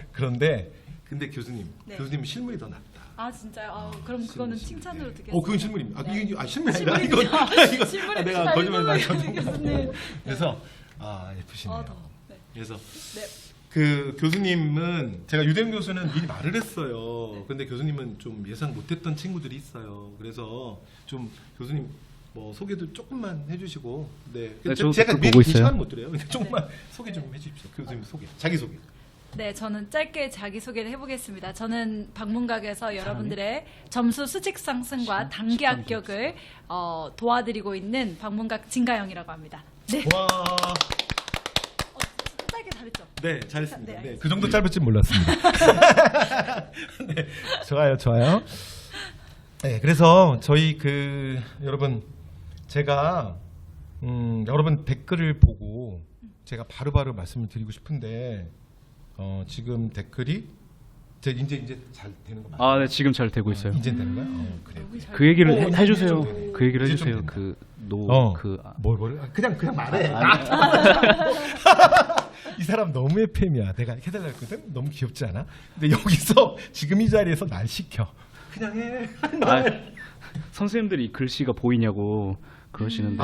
근데 교수님, 네. 교수님 실물이 더 낫다. 아, 진짜요? 아, 그럼 그거는 칭찬으로 듣겠습니다. 그건 실물입니다. 네. 이게 실물이 아니라 실물이 내가 거짓말 많이 교수님. 그래서 예쁘시네요. 네. 그래서 네. 그 교수님은 제가 유대인 교수는 미리 말을 했어요. 근데 교수님은 좀 예상 못했던 친구들이 있어요. 그래서 좀 교수님 뭐 소개도 조금만 해주시고, 네. 네, 저도 제가 댓글 미리 보고 있어요. 시간 못 드려요. 근데 조금만 소개 좀 해주십시오. 교수님 소개, 자기 소개. 네, 저는 짧게 자기소개를 해보겠습니다. 저는 방문각에서 여러분들의 점수 수직 상승과 단기 합격을 도와드리고 있는 방문각 진가영이라고 합니다. 네, 와, 진짜 짧게 잘했죠? 네, 잘했습니다. 네, 네, 알겠습니다. 그 정도 짧을 줄 몰랐습니다. 네, 좋아요. 네, 그래서 저희 여러분 제가 여러분 댓글을 보고 제가 바로바로 말씀을 드리고 싶은데 지금 댓글이 이제 잘 되는 거 맞아요? 아, 네, 지금 잘 되고 있어요. 이제 되는 거야? 그래요. 너무 잘 그 얘기를 이제 해주세요. 좀 되네. 그 얘기를 이제 좀 해주세요. 된다. 뭘 그냥 말해. 이 사람 너무 FM이야. 내가 해달라 했거든. 너무 귀엽지 않아? 근데 여기서 지금 이 자리에서 날 시켜. 그냥 해. 선생님들이 글씨가 보이냐고 그러시는데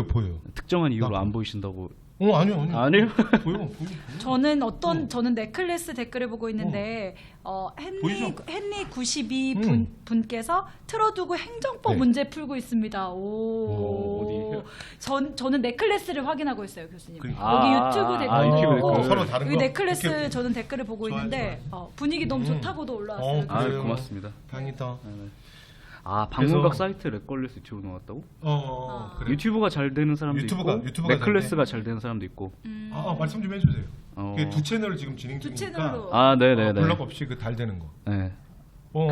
보여. 특정한 이유로 나- 안 보이신다고. 아니요. 아니요? 보여. 저는 저는 넷클래스 댓글을 보고 있는데 보이죠? 헨리 92 음. 분께서 틀어두고 행정법 네. 문제 풀고 있습니다. 오, 어디? 저는 넷클래스를 확인하고 있어요, 교수님. 그러니까. 여기 유튜브 댓글. 유튜브 댓글. 서로 다른 여기 거? 넷클래스 오케이. 저는 댓글을 보고 좋아요, 있는데 분위기 너무 좋다고도 올라왔어요. 아, 그래요? 고맙습니다. 다행이다. 네. 아, 방문각 그래서- 사이트 렉걸려서 유튜브 나왔다고? 그래. 유튜브가 잘 되는 사람도 유튜브가 있고 넷클래스가 잘 되는 사람도 있고. 말씀 좀 해주세요. 어. 두 채널을 지금 진행 두 중이니까 채널로. 아, 네네네. 블럭 없이 달 되는 거. 네.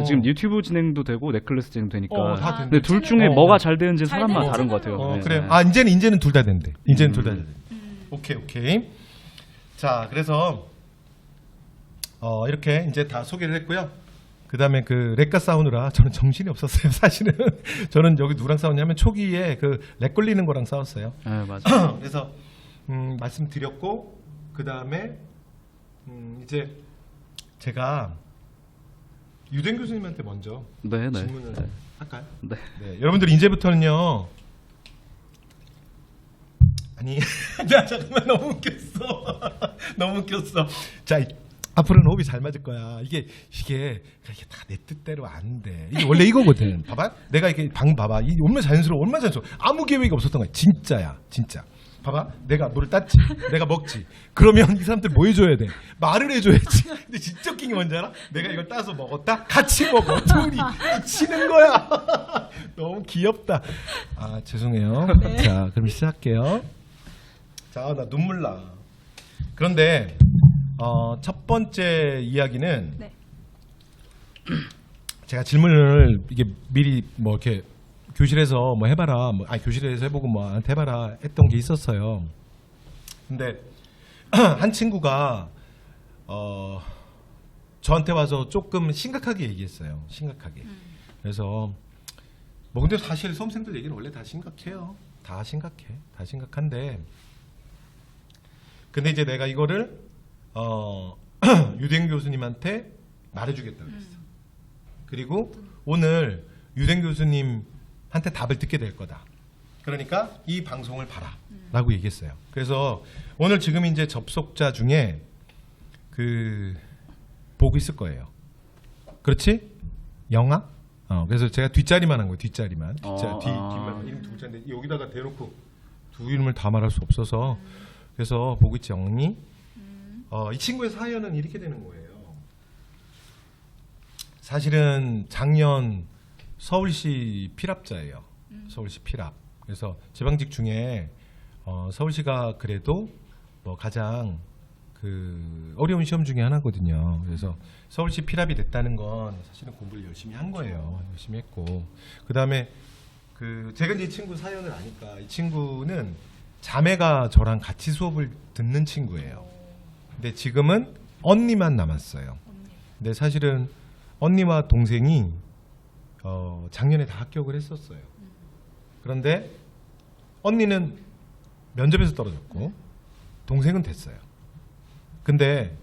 지금 유튜브 진행도 되고 넷클래스 진행도 되니까. 다 된대. 근데 둘 중에 어. 뭐가 잘 되는지 잘 사람마다 되는 다른 것 같아요. 채널로. 네, 그래요. 네. 이제는 둘 다 된대. 이제는 둘 다 된대. 오케이. 자, 그래서 이렇게 이제 다 소개를 했고요. 그 다음에 렉가 싸우느라 저는 정신이 없었어요. 사실은 저는 여기 누구랑 싸웠냐면 초기에 렉 걸리는 거랑 싸웠어요. 네, 맞아요. 그래서 말씀드렸고 그 다음에 이제 제가 유된 교수님한테 먼저 네, 네. 질문을 할까요? 네. 네, 여러분들 이제부터는요. 아니, 나 잠깐만 너무 웃겼어. 자, 앞으로는 호흡이 잘 맞을 거야. 이게 다 내 뜻대로 안 돼. 이게 원래 이거거든. 봐봐, 내가 이렇게 봐봐. 이 얼마나 자연스러워. 아무 계획이 없었던 거야. 진짜야, 진짜. 봐봐, 내가 물을 땄지, 내가 먹지. 그러면 이 사람들 뭐 해줘야 돼? 말을 해줘야지. 근데 진짜 웃긴 게 뭔지 알아? 내가 이걸 따서 먹었다? 같이 먹어. 둘이 치는 거야. 너무 귀엽다. 죄송해요. 자, 그럼 시작할게요. 자, 나 눈물 나. 그런데 첫 번째 이야기는 네. 제가 질문을 이게 미리 뭐 이렇게 교실에서 뭐 해봐라, 교실에서 해보고 뭐한테 해봐라 했던 게 있었어요. 근데 한 친구가 저한테 와서 조금 심각하게 얘기했어요. 심각하게. 그래서 뭐 근데 사실 수험생들 얘기는 원래 다 심각해요. 다 심각한데 근데 이제 내가 이거를 유대인 교수님한테 말해주겠다고 했어. 그리고 오늘 유대인 교수님한테 답을 듣게 될 거다. 그러니까 이 방송을 봐라 라고 얘기했어요. 그래서 오늘 지금 이제 접속자 중에 보고 있을 거예요. 그렇지? 영아? 그래서 제가 뒷자리만 한 거예요. 뒷자리만. 뒷말. 이름 두 글자인데 여기다가 대놓고 두 이름을 다 말할 수 없어서 그래서 보고 있지 영이? 이 친구의 사연은 이렇게 되는 거예요. 사실은 작년 서울시 피랍자예요. 서울시 피랍. 그래서 지방직 중에 서울시가 그래도 뭐 가장 어려운 시험 중에 하나거든요. 그래서 서울시 피랍이 됐다는 건 사실은 공부를 열심히 한 거예요. 열심히 했고 그 다음에 제가 이제 이 친구 사연을 아니까 이 친구는 자매가 저랑 같이 수업을 듣는 친구예요. 근데 지금은 언니만 남았어요. 근데 사실은 언니와 동생이 작년에 다 합격을 했었어요. 그런데 언니는 면접에서 떨어졌고 동생은 됐어요. 근데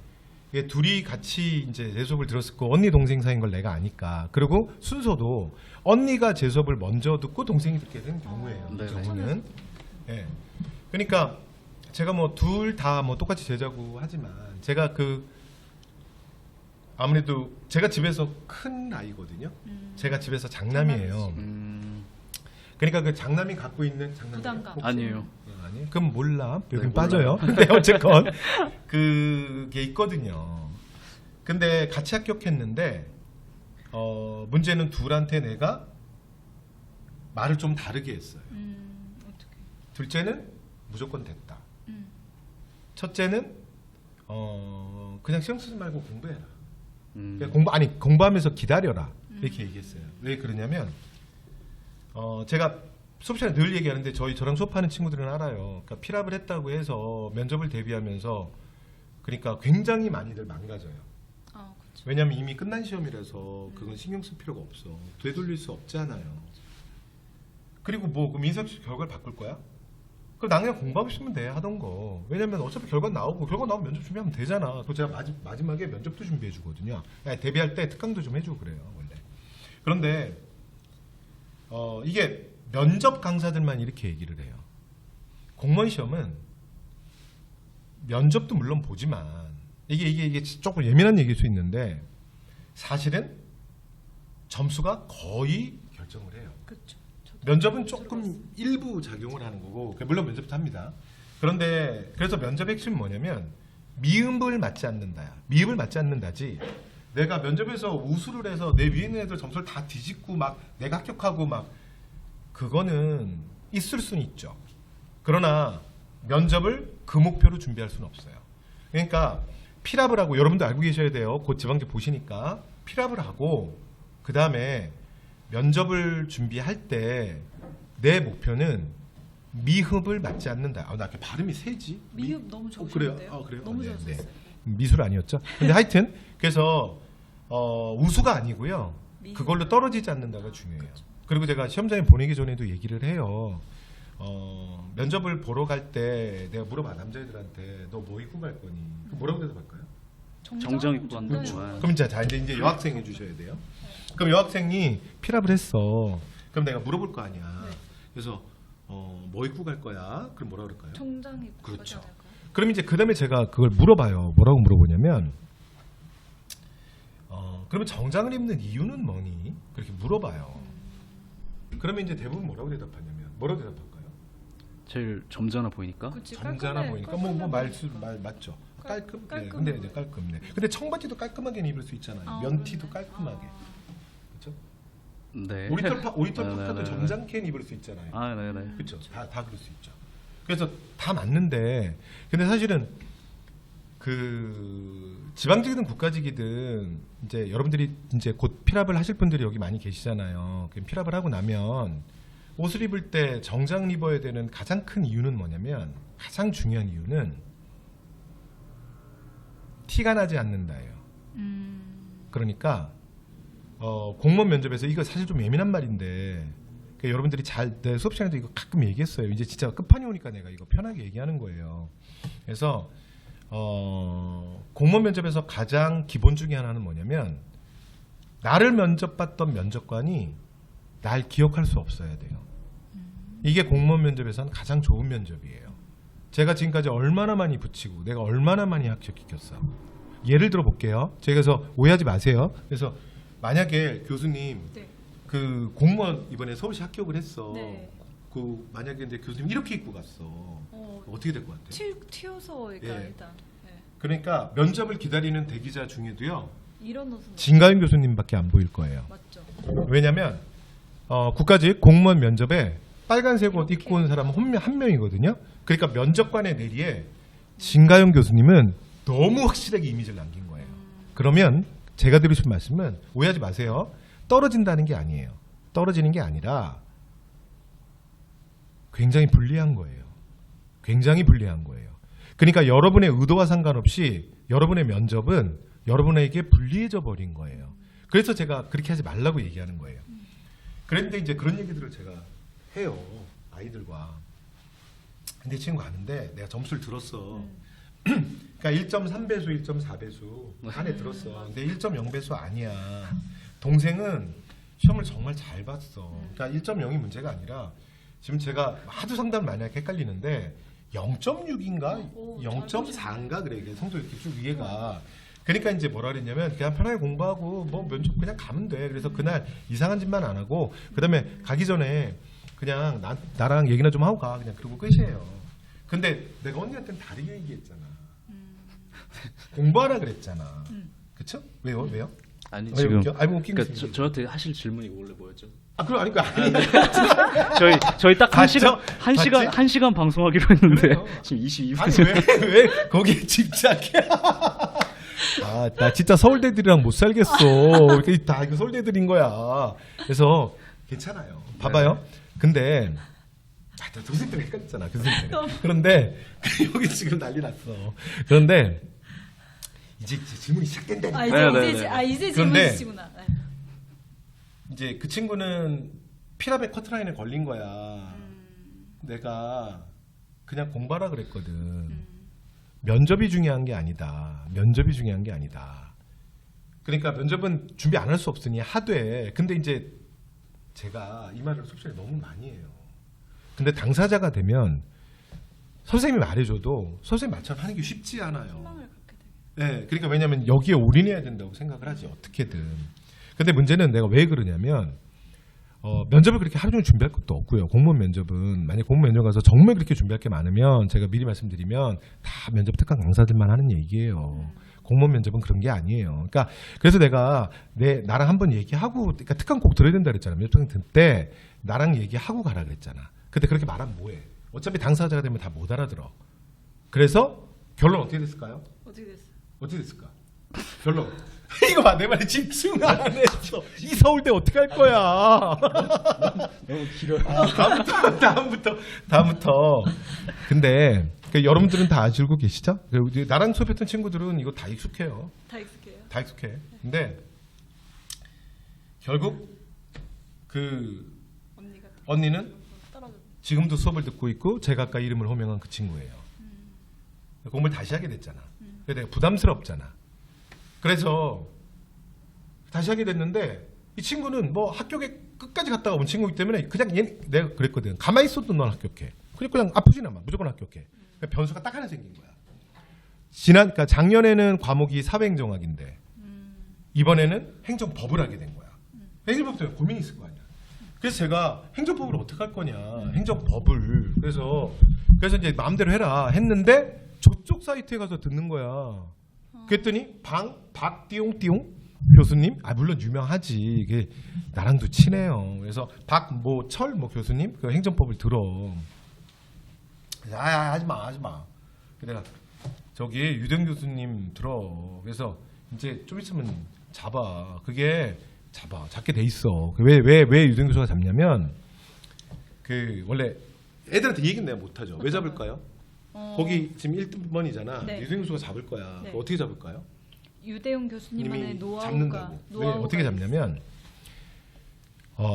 이게 둘이 같이 이제 제 수업을 들었었고 언니 동생 사이인 걸 내가 아니까 그리고 순서도 언니가 제 수업을 먼저 듣고 동생이 듣게 된 경우예요. 네, 이 경우는. 예. 그러니까 제가 뭐 둘 다 뭐 똑같이 제자고 하지만 제가 아무래도 제가 집에서 큰 아이거든요. 제가 집에서 장남이에요. 그러니까 그 장남이 갖고 있는 부담감. 아니에요. 아니, 그럼 몰라. 여긴 몰라요. 빠져요. 근데 어쨌건 그게 있거든요. 근데 같이 합격했는데 문제는 둘한테 내가 말을 좀 다르게 했어요. 어떻게? 둘째는 무조건 됐다. 첫째는 그냥 시험 쓰지 말고 공부해라. 그냥 공부하면서 기다려라. 이렇게 얘기했어요. 왜 그러냐면 제가 수업 시간에 늘 얘기하는데 저랑 수업하는 친구들은 알아요. 그러니까 피랍을 했다고 해서 면접을 대비하면서 그러니까 굉장히 많이들 망가져요. 그렇죠. 왜냐하면 이미 끝난 시험이라서 그건 신경 쓸 필요가 없어. 되돌릴 수 없잖아요. 그리고 뭐 그럼 인사시 결과를 바꿀 거야? 그럼 나 그냥 공부하고 있으면 돼 하던 거. 왜냐면 어차피 결과 나오고 결과 나오면 면접 준비하면 되잖아. 또 제가 마지막에 면접도 준비해 주거든요. 데뷔할 때 특강도 좀 해주고 그래요 원래. 그런데 이게 면접 강사들만 이렇게 얘기를 해요. 공무원 시험은 면접도 물론 보지만 이게 조금 예민한 얘기일 수 있는데 사실은 점수가 거의 결정을 해요. 그렇죠. 면접은 조금 일부 작용을 하는 거고 물론 면접도 합니다. 그런데 그래서 면접의 핵심은 뭐냐면 미흡을 맞지 않는다야. 미흡을 맞지 않는다지 내가 면접에서 우수를 해서 내 위에 있는 애들 점수를 다 뒤집고 막 내가 합격하고 막 그거는 있을 수는 있죠. 그러나 면접을 그 목표로 준비할 수는 없어요. 그러니까 피랍을 하고 여러분도 알고 계셔야 돼요. 곧 지방직 보시니까 피랍을 하고 그 다음에 면접을 준비할 때 내 목표는 미흡을 맞지 않는다. 나 이렇게 발음이 세지? 미흡 너무 그래요? 좋으신데요? 그래요? 너무 네, 좋으셨어요. 미술 아니었죠? 근데 하여튼 그래서 우수가 아니고요. 미흡. 그걸로 떨어지지 않는다가 중요해요. 그리고 제가 시험장에 보내기 전에도 얘기를 해요. 면접을 보러 갈 때 내가 물어봐 남자애들한테 너 뭐 입고 갈 거니? 그럼 뭐라고 대답할까요? 정장 입고 간다고. 정장. 그럼 이제 여학생 해주셔야 돼요. 그럼 여학생이 피랍을 했어. 그럼 내가 물어볼 거 아니야. 네. 그래서 뭐 입고 갈 거야? 그럼 뭐라 그럴까요? 정장 입고 그렇죠. 가셔야 될까요? 그럼 이제 그다음에 제가 그걸 물어봐요. 뭐라고 물어보냐면 그러면 정장을 입는 이유는 뭐니? 그렇게 물어봐요. 그러면 이제 대부분 뭐라고 대답하냐면 뭐라고 대답할까요? 제일 점잖아 보이니까. 그치, 점잖아 깔끔해. 보이니까 말 맞죠. 깔끔. 네, 깔끔해. 근데 이제 깔끔네. 근데 청바지도 깔끔하게 입을 수 있잖아요. 면티도 그러네. 깔끔하게. 그렇죠? 네. 오리털 네, 파카도 네, 네. 정장캔 입을 수 있잖아요. 아, 네네. 그렇죠. 다 그럴 수 있죠. 그래서 다 맞는데, 근데 사실은 지방직이든 국가직이든 이제 여러분들이 이제 곧 피랍을 하실 분들이 여기 많이 계시잖아요. 그럼 피랍을 하고 나면 옷을 입을 때 정장을 입어야 되는 가장 큰 이유는 뭐냐면 가장 중요한 이유는 티가 나지 않는다예요. 그러니까 공무원 면접에서 이거 사실 좀 예민한 말인데 그러니까 여러분들이 내 수업 시간에도 이거 가끔 얘기했어요. 이제 진짜 끝판이 오니까 내가 이거 편하게 얘기하는 거예요. 그래서 공무원 면접에서 가장 기본 중에 하나는 뭐냐면 나를 면접봤던 면접관이 날 기억할 수 없어야 돼요. 이게 공무원 면접에서는 가장 좋은 면접이에요. 제가 지금까지 얼마나 많이 붙이고 내가 얼마나 많이 합격시켰어. 예를 들어 볼게요. 제가 그래서 오해하지 마세요. 그래서 만약에 교수님 네. 그 공무원 이번에 서울시 합격을 했어. 네. 그 만약에 이제 교수님 이렇게 입고 갔어. 어떻게 될 것 같아? 튀어서 그러니까 예. 일단 네. 그러니까 면접을 기다리는 대기자 중에도요. 이런 옷은 진가윤 교수님밖에 안 보일 거예요. 맞죠? 왜냐면 국가직 공무원 면접에 빨간색 옷 입고 온 사람은 한 명이거든요. 그러니까 면접관의 내리에 진가윤 교수님은 너무 확실하게 이미지를 남긴 거예요. 그러면 제가 드리고 싶은 말씀은 오해하지 마세요. 떨어진다는 게 아니에요. 떨어지는 게 아니라 굉장히 불리한 거예요. 굉장히 불리한 거예요. 그러니까 여러분의 의도와 상관없이 여러분의 면접은 여러분에게 불리해져 버린 거예요. 그래서 제가 그렇게 하지 말라고 얘기하는 거예요. 그런데 이제 그런 얘기들을 제가 해요. 아이들과. 근데 친구 가는데 내가 점수를 들었어. 그러니까 1.3배수, 1.4배수 안에 들었어. 근데 1.0배수 아니야. 동생은 시험을 정말 잘 봤어. 그러니까 1.0이 문제가 아니라 지금 제가 하도 상담을 많이 하니까 헷갈리는데 0.6인가 0.4인가 그래. 이게 성적 이렇게 쭉 위에가. 그러니까 이제 뭐라 그랬냐면 그냥 편하게 공부하고 뭐 면접 그냥 가면 돼. 그래서 그날 이상한 짓만 안 하고 그다음에 가기 전에 그냥 나랑 얘기나 좀 하고 가. 그냥 그러고 끝이에요. 근데 내가 언니한테는 다르게 얘기했잖아. 공부하라 그랬잖아. 그쵸? 왜요? 아니 왜 지금 웃겨? 아니 뭐 웃긴 게 그러니까 저한테 하실 질문이 원래 뭐였죠? 그럼 아니까 저희 딱 봤죠? 한 시간 방송하기로 했는데 그래요. 지금 22분. 아니 왜 거기에 집착해? 나 진짜 서울대들이랑 못 살겠어. 이렇게 다 이거 서울대들인 거야. 그래서 괜찮아요. 봐봐요. 근데 교수님들 헷갈렸잖아. 교수님들. 그런데 여기 지금 난리 났어. 그런데 이제 질문이 시작된다. 이제 그런데 질문이시구나. 네. 이제 그 친구는 피라베 커트라인에 걸린 거야. 내가 그냥 공부하라 그랬거든. 면접이 중요한 게 아니다. 면접이 중요한 게 아니다. 그러니까 면접은 준비 안 할 수 없으니 하되. 근데 이제 제가 이 말을 수업시간에 너무 많이 해요. 근데 당사자가 되면 선생님이 말해줘도 선생님 말처럼 하는 게 쉽지 않아요. 희망을 갖게 되게. 네, 그러니까 왜냐하면 여기에 올인해야 된다고 생각을 하지 어떻게든. 근데 문제는 내가 왜 그러냐면 면접을 그렇게 하루 종일 준비할 것도 없고요. 공무원 면접은 만약 공무원 면접 가서 정말 그렇게 준비할 게 많으면 제가 미리 말씀드리면 다 면접 특강 강사들만 하는 얘기예요. 공무원 면접은 그런 게 아니에요. 그러니까 그래서 내가 나랑 한번 얘기하고 그러니까 특강 꼭 들어야 된다 그랬잖아. 면접 특강 때 나랑 얘기하고 가라 그랬잖아. 근데 그렇게 말하면 뭐해? 어차피 당사자가 되면 다 못 알아들어. 그래서 결론 어떻게 됐을까요? 어떻게 됐을까? 결론. 이거 봐, 내 말에 집중 안 했어. 이 서울대 어떻게 할 거야? 너무 길어요. 다음부터. 근데 여러분들은 다 알고 계시죠? 나랑 수업했던 친구들은 이거 다 익숙해요. 다 익숙해요. 다 익숙해. 근데 결국 언니는 떨어져. 지금도 수업을 듣고 있고 제가 아까 이름을 호명한 그 친구예요. 공부를 다시 하게 됐잖아. 그래서 내가 부담스럽잖아. 그래서 다시 하게 됐는데 이 친구는 뭐 합격에 끝까지 갔다가 온 친구이기 때문에 그냥 내가 그랬거든. 가만히 있어도 넌 합격해. 그냥 아프진 않아. 무조건 합격해. 그러니까 변수가 딱 하나 생긴 거야. 그러니까 작년에는 과목이 사회행정학인데 이번에는 행정법을 하게 된 거야. 행정법 때문에 고민이 있을 거 아니야. 그래서 제가 행정법을 어떻게 할 거냐. 행정법을. 그래서 이제 마음대로 해라 했는데 저쪽 사이트에 가서 듣는 거야. 그랬더니 박띠용띠용 교수님, 물론 유명하지. 이게 나랑도 친해요. 그래서 박모철 교수님 그 행정법을 들어. 그래서 하지 마. 내가 저기 유정 교수님 들어. 그래서 이제 좀 있으면 잡아. 잡게 돼 있어. 왜 유정 교수가 잡냐면 원래 애들한테 얘기는 내가 못 하죠. 왜 잡을까요? 거기 지금 1번이잖아. 네. 유정 교수가 잡을 거야. 네. 어떻게 잡을까요? 유대용 교수님만의 이미 노하우가 잡는다고. 왜 어떻게 잡냐면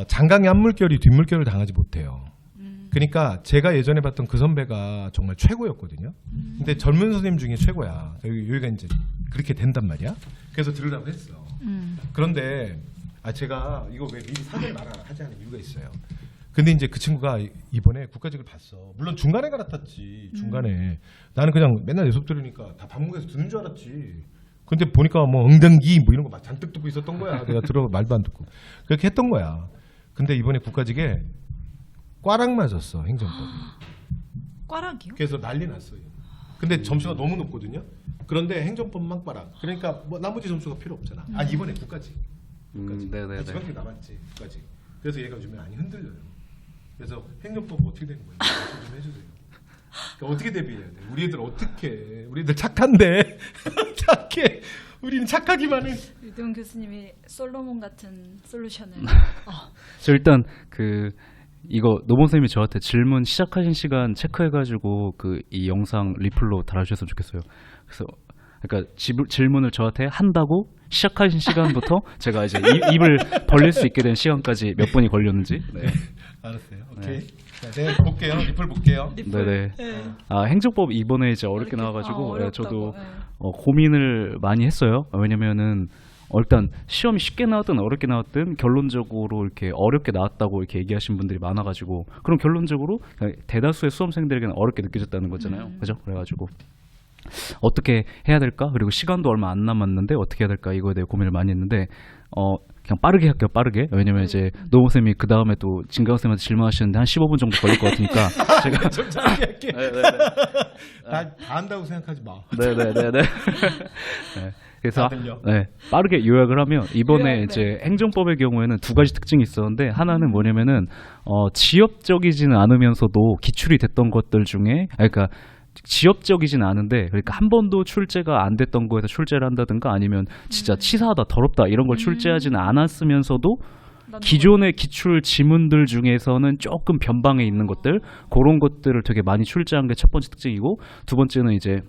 장강의 앞물결이 뒷물결을 당하지 못해요. 그러니까 제가 예전에 봤던 그 선배가 정말 최고였거든요. 근데 젊은 선생님 중에 최고야. 여기가 이제 그렇게 된단 말이야. 그래서 들으라고 했어. 그런데 제가 이거 왜 미리 사전에 말하지 않은 이유가 있어요. 근데 이제 그 친구가 이번에 국가직을 봤어. 물론 중간에 갈아탔지. 중간에. 나는 그냥 맨날 내 수업 들으니까 다 방문에서 듣는 줄 알았지. 근데 보니까 뭐 엉덩기 뭐 이런 거 막 잔뜩 듣고 있었던 거야. 내가 들어 말도 안 듣고. 그렇게 했던 거야. 근데 이번에 국가직에 꽈락 맞았어. 행정법이. 꽈락이요? 그래서 난리 났어요. 근데 점수가 너무 높거든요. 그런데 행정법만 꽈락. 그러니까 뭐 나머지 점수가 필요 없잖아. 이번에 국가직. 네네네. 지방대 남았지. 국가직. 그래서 얘가 요즘에 많이 흔들려요. 그래서 행정법 어떻게 되는 거예요? 좀 해주세요. 그러니까 어떻게 대비해야 돼? 우리 애들 어떻게? 우리 애들 착한데 착해. 우리는 착하기만 해. 유동 교수님이 솔로몬 같은 솔루션을. 저 일단 이거 노범 선생님이 저한테 질문 시작하신 시간 체크해가지고 이 영상 리플로 달아주셨으면 좋겠어요. 그래서 그러니까 질문을 저한테 한다고 시작하신 시간부터 제가 이제 입을 벌릴 수 있게 된 시간까지 몇 분이 걸렸는지. 네. 알았어요. 오케이. 자, 네, 볼게요. 리플 볼게요. 네네. 행정법 이번에 이제 어렵게 나와가지고 어렵다고, 저도 네. 고민을 많이 했어요. 왜냐면은 일단 시험이 쉽게 나왔든 어렵게 나왔든 결론적으로 이렇게 어렵게 나왔다고 이렇게 얘기하신 분들이 많아가지고 그럼 결론적으로 대다수의 수험생들에게는 어렵게 느껴졌다는 거잖아요. 그죠? 그래가지고 어떻게 해야 될까? 그리고 시간도 얼마 안 남았는데 어떻게 해야 될까? 이거에 대해 고민을 많이 했는데 그냥 빠르게 할게요. 빠르게. 왜냐면 이제 노무 쌤이 그 다음에 또 진강 쌤한테 질문하시는데 한 15분 정도 걸릴 것 같으니까 제가 좀 짧게 할게. 네네네. 다 한다고 생각하지 마. 네네네네. 네. 그래서 다 들려. 빠르게 요약을 하면 이번에 요약, 이제 행정법의 경우에는 두 가지 특징이 있었는데 하나는 뭐냐면은 지역적이지는 않으면서도 기출이 됐던 것들 중에 그러니까 지역적이진 않은데 그러니까 한 번도 출제가 안 됐던 거에서 출제를 한다든가 아니면 진짜 치사하다 더럽다 이런 걸 출제하지는 않았으면서도 기존의 기출 지문들 중에서는 조금 변방에 있는 것들 그런 것들을 되게 많이 출제한 게 첫 번째 특징이고 두 번째는 이제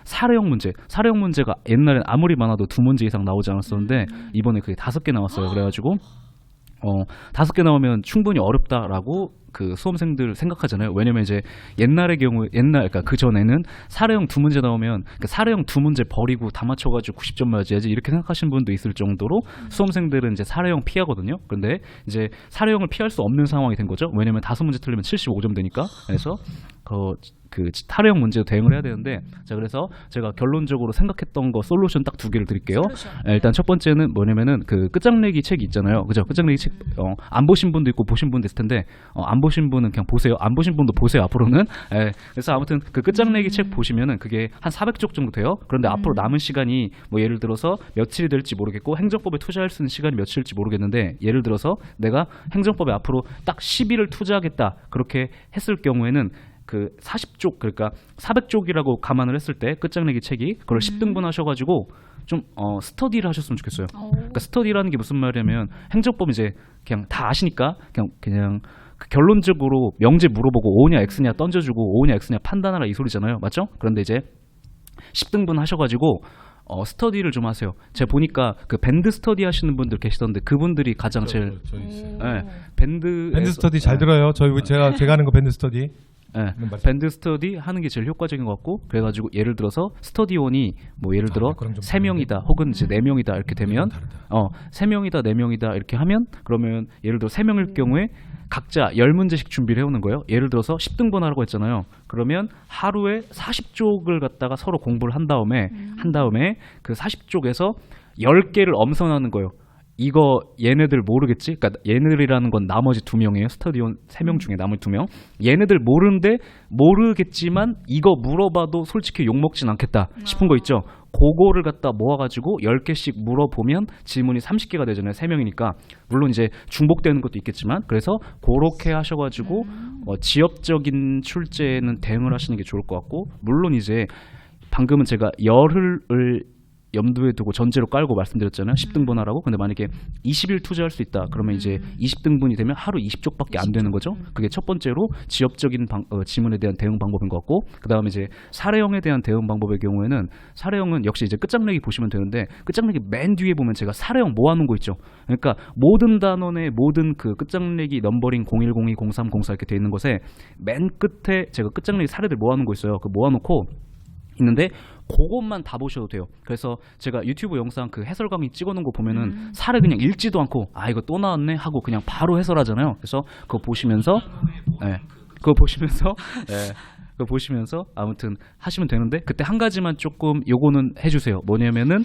사례형 문제가 옛날엔 아무리 많아도 2문제 이상 나오지 않았었는데 이번에 그게 5개 나왔어요. 그래가지고 5개 나오면 충분히 어렵다라고 수험생들 생각하잖아요. 왜냐면 이제 그러니까 그 전에는 사례형 2문제 나오면 사례형 2문제 버리고 다 맞춰가지고 90점 맞아야지 이렇게 생각하시는 분도 있을 정도로 수험생들은 이제 사례형 피하거든요. 그런데 이제 사례형을 피할 수 없는 상황이 된 거죠. 왜냐면 5문제 틀리면 75점 되니까. 그래서 사례형 문제도 대응을 해야 되는데 자 그래서 제가 결론적으로 생각했던 거 솔루션 딱 2개를 드릴게요. 일단 첫 번째는 뭐냐면은 끝장내기 책이 있잖아요. 그죠? 끝장내기 책 안 보신 분도 있고 보신 분도 있을 텐데 안 보신 분은 그냥 보세요. 안 보신 분도 보세요. 앞으로는. 그래서 아무튼 끝장내기 책 보시면은 그게 한 400쪽 정도 돼요. 그런데 앞으로 남은 시간이 뭐 예를 들어서 며칠이 될지 모르겠고 행정법에 투자할 수 있는 시간이 며칠일지 모르겠는데 예를 들어서 내가 행정법에 앞으로 딱 10일을 투자하겠다 그렇게 했을 경우에는 40쪽 그러니까 400쪽이라고 감안을 했을 때 끝장내기 책이 그걸 10등분 하셔가지고 좀 스터디를 하셨으면 좋겠어요. 그러니까 스터디라는 게 무슨 말이냐면 행정법 이제 그냥 다 아시니까 그냥 결론적으로 명제 물어보고 O냐 X냐 던져주고 O냐 X냐 판단하라 이 소리잖아요. 맞죠? 그런데 이제 10등분 하셔가지고 스터디를 좀 하세요. 제가 보니까 밴드 스터디 하시는 분들 계시던데 그분들이 가장 제일 밴드 스터디 잘 들어요. 제가 하는 거 밴드 스터디. 밴드 스터디 하는 게 제일 효과적인 것 같고 그래가지고 예를 들어서 스터디원이 뭐 예를 들어 3명이다 혹은 이제 4명이다 이렇게 되면 3명이다 4명이다 이렇게 하면 그러면 예를 들어 3명일 경우에 각자 10문제씩 준비를 해오는 거예요. 예를 들어서 10등분 하라고 했잖아요. 그러면 하루에 40쪽을 갖다가 서로 공부를 한 다음에 그 40쪽에서 10개를 엄선하는 거예요. 이거 얘네들 모르겠지? 그러니까 얘네들이라는 건 나머지 2명이에요. 스터디온 3명 중에 나머지 2명. 얘네들 모르는데 모르겠지만 이거 물어봐도 솔직히 욕먹진 않겠다 싶은 거 있죠? 그거를 갖다 모아가지고 10개씩 물어보면 질문이 30개가 되잖아요. 3명이니까. 물론 이제 중복되는 것도 있겠지만 그래서 그렇게 하셔가지고 지역적인 출제에는 대응을 하시는 게 좋을 것 같고 물론 이제 방금은 제가 열흘을 염두에 두고 전제로 깔고 말씀드렸잖아요. 10등분하라고. 근데 만약에 20일 투자할 수 있다. 그러면 이제 20등분이 되면 하루 20쪽밖에 안 되는 거죠. 그게 첫 번째로 지엽적인 지문에 대한 대응 방법인 것 같고, 그다음에 이제 사례형에 대한 대응 방법의 경우에는 사례형은 역시 이제 끝장내기 보시면 되는데, 끝장내기 맨 뒤에 보면 제가 사례형 모아놓은 거 있죠. 그러니까 모든 단원의 모든 그 끝장내기 넘버링 0102, 03, 04 이렇게 돼 있는 것에 맨 끝에 제가 끝장내기 사례들 모아놓은 거 있어요. 그 모아놓고 있는데 그것만 다 보셔도 돼요. 그래서 제가 유튜브 영상 그 해설 강의 찍어놓은 거 보면은 사례 그냥 읽지도 않고 아 이거 또 나왔네 하고 그냥 바로 해설하잖아요. 그래서 그거 보시면서 그거 보시면서 아무튼 하시면 되는데, 그때 한 가지만 조금 요거는 해주세요. 뭐냐면은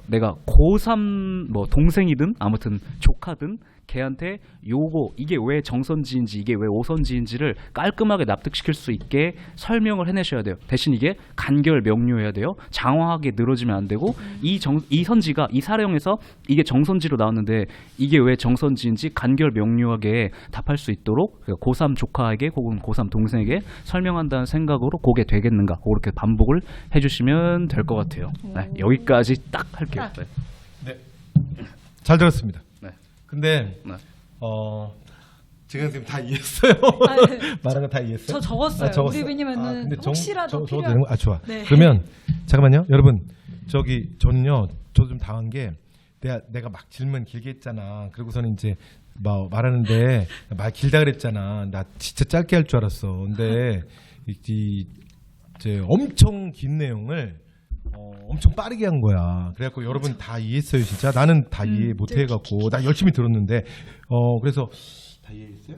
내가 고3 뭐 동생이든 아무튼 조카든 걔한테 요거 이게 왜 정선지인지 이게 왜 오선지인지를 깔끔하게 납득시킬 수 있게 설명을 해내셔야 돼요. 대신 이게 간결 명료해야 돼요. 장황하게 늘어지면 안 되고, 이 선지가 이 사례형에서 이게 정선지로 나왔는데 이게 왜 정선지인지 간결 명료하게 답할 수 있도록 고3 조카에게 혹은 고3 동생에게 설명한다는 생각으로 그게 되겠는가, 그렇게 반복을 해주시면 될 것 같아요. 네, 여기까지 딱 할게요. 네. 네. 잘 들었습니다. 네. 근데 네. 지금 다 이해했어요. 네. 말한 거 다 이해했어요? 저 적었어요. 적었어. 우리 왜냐면은 근데 혹시라도 적어도 필요한. 되는 거? 아 좋아. 네. 그러면 잠깐만요, 여러분. 저는요, 저도 좀 당한 게 내가 막 질문 길게 했잖아. 그리고서는 이제 뭐 말하는데 말 길다 그랬잖아. 나 진짜 짧게 할 줄 알았어. 근데 이제 엄청 긴 내용을 엄청 빠르게 한 거야. 그래갖고 여러분 다 이해했어요, 진짜. 나는 다 이해 못 해갖고 나 열심히 들었는데 그래서 다 이해했어요?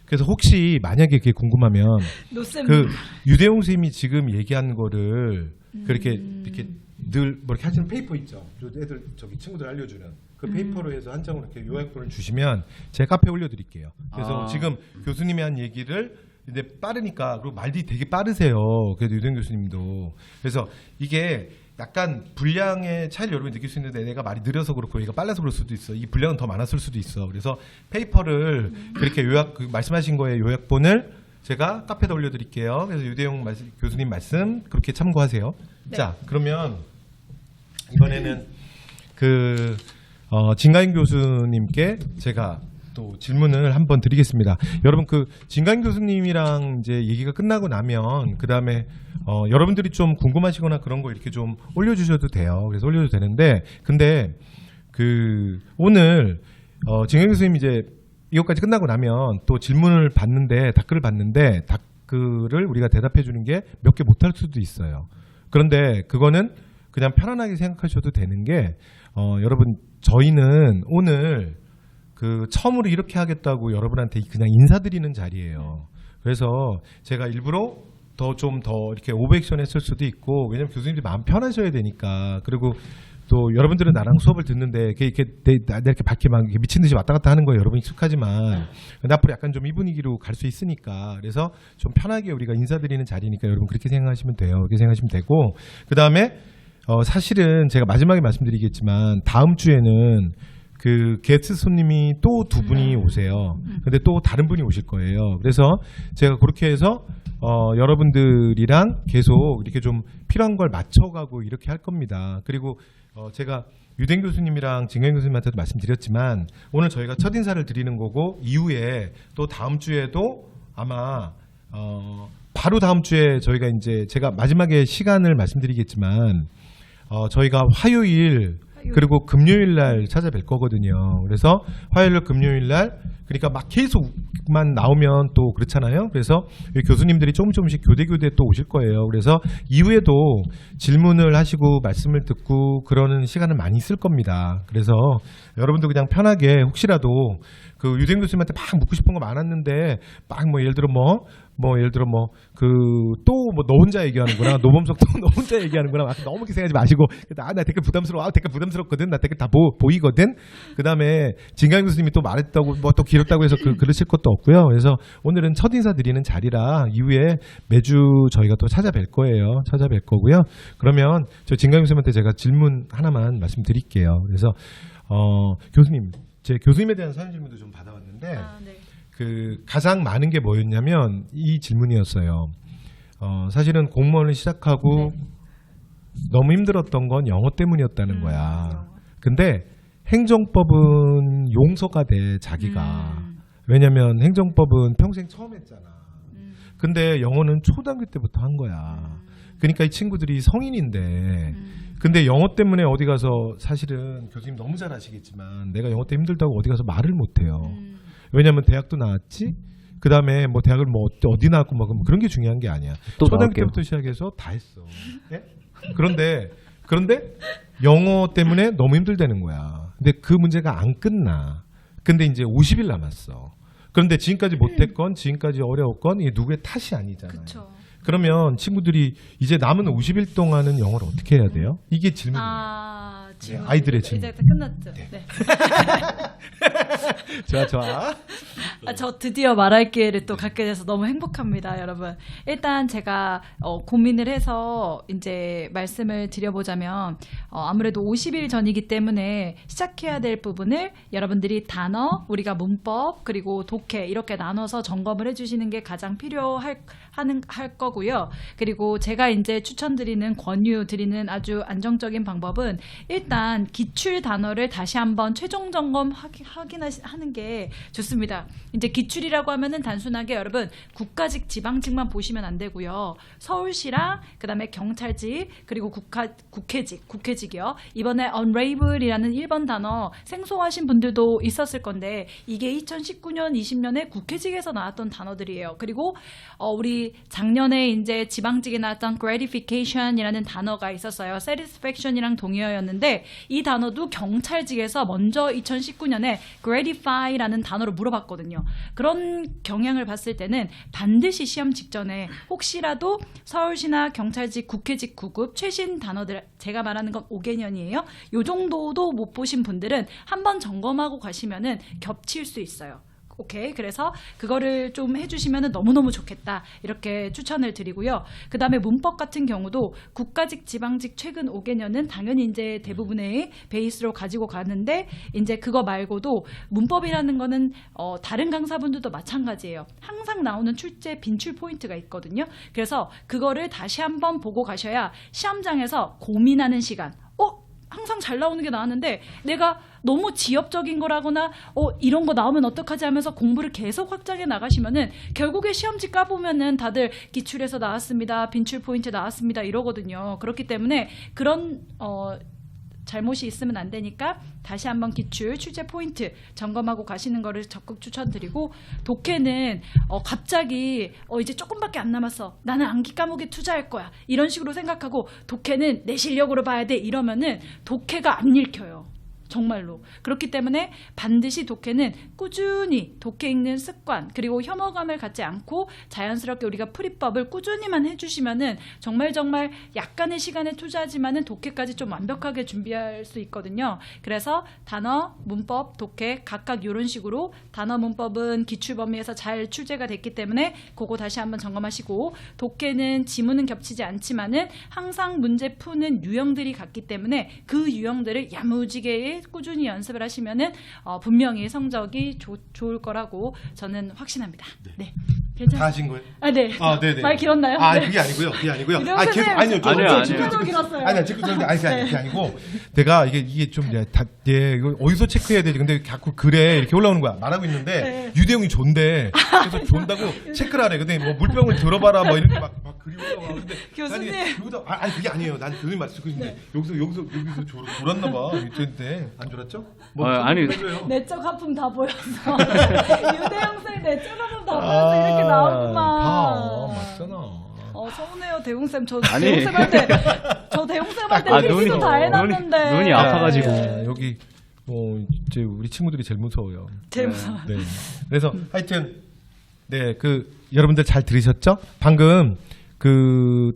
그래서 혹시 만약에 그게 궁금하면 노쌤 그 유대용 선생님이 지금 얘기한 거를 그렇게 이렇게 늘 뭐 이렇게 하시는 페이퍼 있죠. 애들 친구들 알려주는 그 페이퍼로 해서 한 장으로 이렇게 요약본을 주시면 제가 카페에 올려드릴게요. 그래서 지금 교수님이 한 얘기를 근데 빠르니까, 그리고 말들이 되게 빠르세요. 그래도 유대용 교수님도. 그래서 이게 약간 분량의 차이를 여러분이 느낄 수 있는데 내가 말이 느려서 그렇고 얘가 빨라서 그럴 수도 있어. 이 분량은 더 많았을 수도 있어. 그래서 페이퍼를 그렇게 말씀하신 거에 요약본을 제가 카페에다 올려드릴게요. 그래서 유대용 교수님 말씀 그렇게 참고하세요. 네. 자, 그러면 이번에는 진가인 교수님께 제가 또 질문을 한번 드리겠습니다. 여러분 진가인 교수님이랑 이제 얘기가 끝나고 나면 그 다음에 여러분들이 좀 궁금하시거나 그런 거 이렇게 좀 올려주셔도 돼요. 그래서 올려도 되는데, 근데 오늘 진가인 교수님 이제 이것까지 끝나고 나면 또 질문을 받는데 댓글을 받는데 댓글을 우리가 대답해 주는 게 몇 개 못할 수도 있어요. 그런데 그거는 그냥 편안하게 생각하셔도 되는 게 여러분 저희는 오늘 처음으로 이렇게 하겠다고 여러분한테 그냥 인사드리는 자리예요. 그래서 제가 일부러 좀 더 이렇게 오버액션 했을 수도 있고, 왜냐면 교수님들이 마음 편하셔야 되니까. 그리고 또 여러분들은 나랑 수업을 듣는데 이렇게 밖에 막 미친 듯이 왔다 갔다 하는 거예요. 여러분 익숙하지만 앞으로 약간 좀 이 분위기로 갈 수 있으니까, 그래서 좀 편하게 우리가 인사드리는 자리니까 여러분 그렇게 생각하시면 돼요. 그렇게 생각하시면 되고, 그 다음에 사실은 제가 마지막에 말씀드리겠지만 다음 주에는 게스트 손님이 또 두 분이 오세요. 근데 또 다른 분이 오실 거예요. 그래서 제가 그렇게 해서 여러분들이랑 계속 이렇게 좀 필요한 걸 맞춰가고 이렇게 할 겁니다. 그리고 제가 유댕 교수님이랑 진경 교수님한테도 말씀드렸지만 오늘 저희가 첫 인사를 드리는 거고, 이후에 또 다음 주에도 아마 바로 다음 주에 저희가 이제 제가 마지막에 시간을 말씀드리겠지만 저희가 화요일 그리고 금요일 날 찾아뵐 거거든요. 그래서 화요일 날 금요일 날 그러니까 막 계속만 나오면 또 그렇잖아요. 그래서 교수님들이 조금씩 교대 또 오실 거예요. 그래서 이후에도 질문을 하시고 말씀을 듣고 그러는 시간을 많이 쓸 겁니다. 그래서 여러분도 그냥 편하게 혹시라도 유대인 교수님한테 막 묻고 싶은 거 많았는데 막 예를 들어 너 혼자 얘기하는구나. 노범석도 너 혼자 얘기하는구나. 너무 그렇게 생각하지 마시고 나 댓글 부담스러워. 댓글 부담스럽거든. 나 댓글 다 보이거든. 그 다음에 진강 교수님이 또 말했다고 또 길었다고 해서 그러실 것도 없고요. 그래서 오늘은 첫 인사 드리는 자리라 이후에 매주 저희가 또 찾아뵐 거예요. 찾아뵐 거고요. 그러면 저 진강 교수님한테 제가 질문 하나만 말씀드릴게요. 그래서 교수님, 제 교수님에 대한 사연 질문도 좀 받아왔는데 네. 가장 많은 게 뭐였냐면 이 질문이었어요. 사실은 공무원을 시작하고 너무 힘들었던 건 영어 때문이었다는 거야. 근데 행정법은 용서가 돼 자기가. 왜냐면 행정법은 평생 처음 했잖아. 근데 영어는 초등학교 때부터 한 거야. 그러니까 이 친구들이 성인인데 근데 영어 때문에 어디 가서 사실은 교수님 너무 잘 아시겠지만 내가 영어 때문에 힘들다고 어디 가서 말을 못 해요. 왜냐면 대학도 나왔지. 그다음에 뭐 대학을 뭐 어디 나왔고 뭐 그런 게 중요한 게 아니야. 또 초등학교 나올게요. 때부터 시작해서 다 했어. 예? 그런데 영어 때문에 너무 힘들다는 거야. 근데 그 문제가 안 끝나. 근데 이제 50일 남았어. 그런데 지금까지 못했건 지금까지 어려웠건 이게 누구의 탓이 아니잖아요. 그쵸. 그러면 친구들이 이제 남은 50일 동안은 영어를 어떻게 해야 돼요? 이게 질문이에요. 질문. 아이들의 질문. 이제 다 끝났죠. 네. 좋아. 저 드디어 말할 기회를 또 갖게 돼서 너무 행복합니다, 여러분. 일단 제가 고민을 해서 이제 말씀을 드려보자면 아무래도 50일 전이기 때문에 시작해야 될 부분을 여러분들이 단어, 우리가 문법, 그리고 독해 이렇게 나눠서 점검을 해주시는 게 가장 필요할 거고요. 그리고 제가 이제 추천드리는 권유드리는 아주 안정적인 방법은 일단 기출 단어를 다시 한번 최종 점검 확인하는 게 좋습니다. 이제 기출이라고 하면은 단순하게 여러분 국가직, 지방직만 보시면 안 되고요. 서울시랑 그다음에 경찰직 그리고 국회직이요. 이번에 unravel이라는 1번 단어 생소하신 분들도 있었을 건데 이게 2019년, 20년에 국회직에서 나왔던 단어들이에요. 그리고 우리 작년에 이제 지방직에 나왔던 gratification이라는 단어가 있었어요. satisfaction이랑 동의어였는데 이 단어도 경찰직에서 먼저 2019년에 gratify라는 단어로 물어봤거든요. 그런 경향을 봤을 때는 반드시 시험 직전에 혹시라도 서울시나 경찰직, 국회직 9급 최신 단어들 제가 말하는 건 5개년이에요. 요 정도도 못 보신 분들은 한번 점검하고 가시면은 겹칠 수 있어요. 오케이. 그래서 그거를 좀 해주시면 너무너무 좋겠다. 이렇게 추천을 드리고요. 그 다음에 문법 같은 경우도 국가직, 지방직 최근 5개년은 당연히 이제 대부분의 베이스로 가지고 가는데 이제 그거 말고도 문법이라는 거는 다른 강사분들도 마찬가지예요. 항상 나오는 출제 빈출 포인트가 있거든요. 그래서 그거를 다시 한번 보고 가셔야 시험장에서 고민하는 시간. 항상 잘 나오는 게 나왔는데 내가 너무 지엽적인 거라거나 이런 거 나오면 어떡하지 하면서 공부를 계속 확장해 나가시면은 결국에 시험지 까보면은 다들 기출에서 나왔습니다. 빈출 포인트 나왔습니다. 이러거든요. 그렇기 때문에 그런 잘못이 있으면 안 되니까 다시 한번 기출, 출제 포인트 점검하고 가시는 거를 적극 추천드리고 독해는 갑자기 이제 조금밖에 안 남았어. 나는 암기 과목에 투자할 거야. 이런 식으로 생각하고 독해는 내 실력으로 봐야 돼. 이러면은 독해가 안 읽혀요. 정말로. 그렇기 때문에 반드시 독해는 꾸준히 독해 읽는 습관 그리고 혐오감을 갖지 않고 자연스럽게 우리가 풀이법을 꾸준히만 해주시면은 정말 약간의 시간에 투자하지만은 독해까지 좀 완벽하게 준비할 수 있거든요. 그래서 단어, 문법, 독해 각각 이런 식으로 단어, 문법은 기출 범위에서 잘 출제가 됐기 때문에 그거 다시 한번 점검하시고 독해는 지문은 겹치지 않지만은 항상 문제 푸는 유형들이 같기 때문에 그 유형들을 야무지게 꾸준히 연습을 하시면은 분명히 성적이 좋을 거라고 저는 확신합니다. 네. 다 하신 거예요? 네. 네네. 말 길었나요? 네. 그게 아니고요. 이런 계속 선생님, 아니요. 진짜 길었어요. 아니요, 그게 아니고 내가 이게 좀 이거 어디서 체크해야 되지? 근데 자꾸 글에 이렇게 올라오는 거야. 말하고 있는데 유대용이 존대. 그래서 존다고 체크를 하래. 근데 뭐 물병을 들어봐라 뭐 이렇게 막 글이 올라와. 근데 교수님. 아니 그게 아니에요. 난 교수님 말씀 듣고 있는데 여기서 졸았나 봐. 저한테 안 졸았죠? 아니. 내적 하품 다 보였어. 유대영 쌤 내적 하품 다 보여서 이렇게 나오구만. 맞잖아. 서운해요, 대웅쌤. 저 아니. 대웅쌤한테 필기도 다 해놨는데. 눈이 아파가지고. 여기 이제 우리 친구들이 제일 무서워요. 제일 무서워. 네. 그래서 하여튼 여러분들 잘 들으셨죠? 방금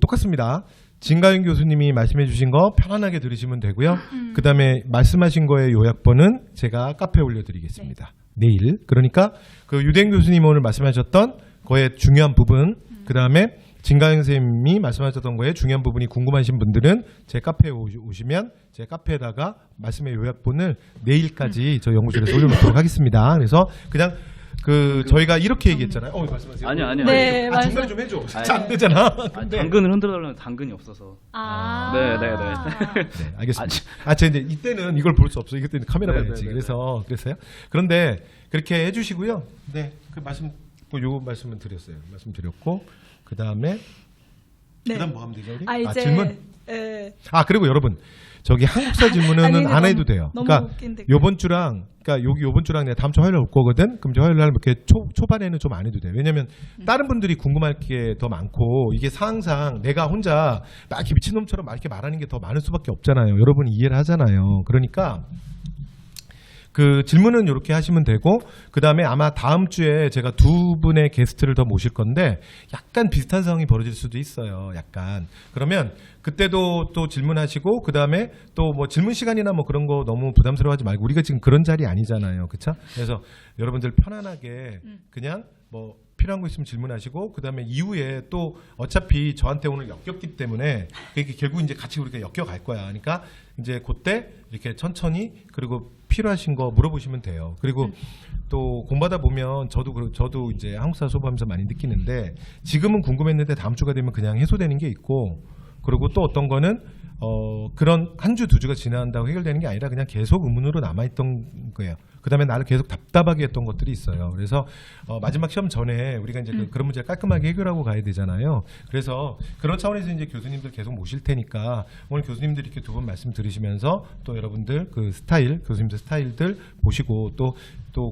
똑같습니다. 진가윤 교수님이 말씀해 주신 거 편안하게 들으시면 되고요. 그 다음에 말씀하신 거의 요약본은 제가 카페에 올려드리겠습니다. 내일. 그러니까 유대인 교수님 오늘 말씀하셨던 거의 중요한 부분, 그 다음에 진가영 선생님이 말씀하셨던 거에 중요한 부분이 궁금하신 분들은 제 카페에 오시면 제 카페에다가 말씀의 요약본을 내일까지 저 연구실에서 올려놓도록 하겠습니다. 그래서 그냥 저희가 이렇게 얘기했잖아요. 말씀하세요. 아니요. 네, 중간에 좀 해줘. 진짜 안 되잖아. 근데 당근을 흔들어달라는 당근이 없어서. 네. 네, 알겠습니다. 저 이제 이때는 이걸 볼 수 없어요. 이때는 카메라가 네, 있지. 네, 네, 그래서요. 그런데 그렇게 해주시고요. 네, 그 말씀, 요 말씀은 드렸어요. 말씀드렸고 그 다음에 그다음 뭐 하면 되죠 우리? 이제 질문. 예. 그리고 여러분 저기 한국사 질문은 아니, 안 해도 돼요. 너무 그러니까 웃긴데. 요번 주랑 요번 주랑 내가 다음 주 화요일에 올 거거든. 그럼 이제 화요일 날 이렇게 초반에는 좀 안 해도 돼. 왜냐면 다른 분들이 궁금할 게 더 많고 이게 상황상 내가 혼자 막 이렇게 미친놈처럼 막 이렇게 말하는 게 더 많을 수밖에 없잖아요. 여러분이 이해를 하잖아요. 그러니까 그 질문은 이렇게 하시면 되고 그 다음에 아마 다음 주에 제가 두 분의 게스트를 더 모실 건데 약간 비슷한 상황이 벌어질 수도 있어요. 약간 그러면 그때도 또 질문하시고 그 다음에 또 뭐 질문 시간이나 뭐 그런 거 너무 부담스러워하지 말고 우리가 지금 그런 자리 아니잖아요. 그렇죠? 그래서 여러분들 편안하게 그냥 뭐 필요한 거 있으면 질문하시고 그 다음에 이후에 또 어차피 저한테 오늘 엮였기 때문에 그게 결국 이제 같이 우리가 엮여갈 거야. 그러니까 이제 그때 이렇게 천천히 그리고 필요하신 거 물어보시면 돼요. 그리고 또 공부하다 보면 저도 이제 한국사 수업하면서 많이 느끼는데 지금은 궁금했는데 다음 주가 되면 그냥 해소되는 게 있고 그리고 또 어떤 거는 그런 한 주 두 주가 지나간다고 해결되는 게 아니라 그냥 계속 의문으로 남아있던 거예요. 그 다음에 나를 계속 답답하게 했던 것들이 있어요. 그래서 마지막 시험 전에 우리가 이제 그런 문제를 깔끔하게 해결하고 가야 되잖아요. 그래서 그런 차원에서 이제 교수님들 계속 모실 테니까 오늘 교수님들 이렇게 두 분 말씀 들으시면서 또 여러분들 그 스타일, 교수님들 스타일들 보시고 또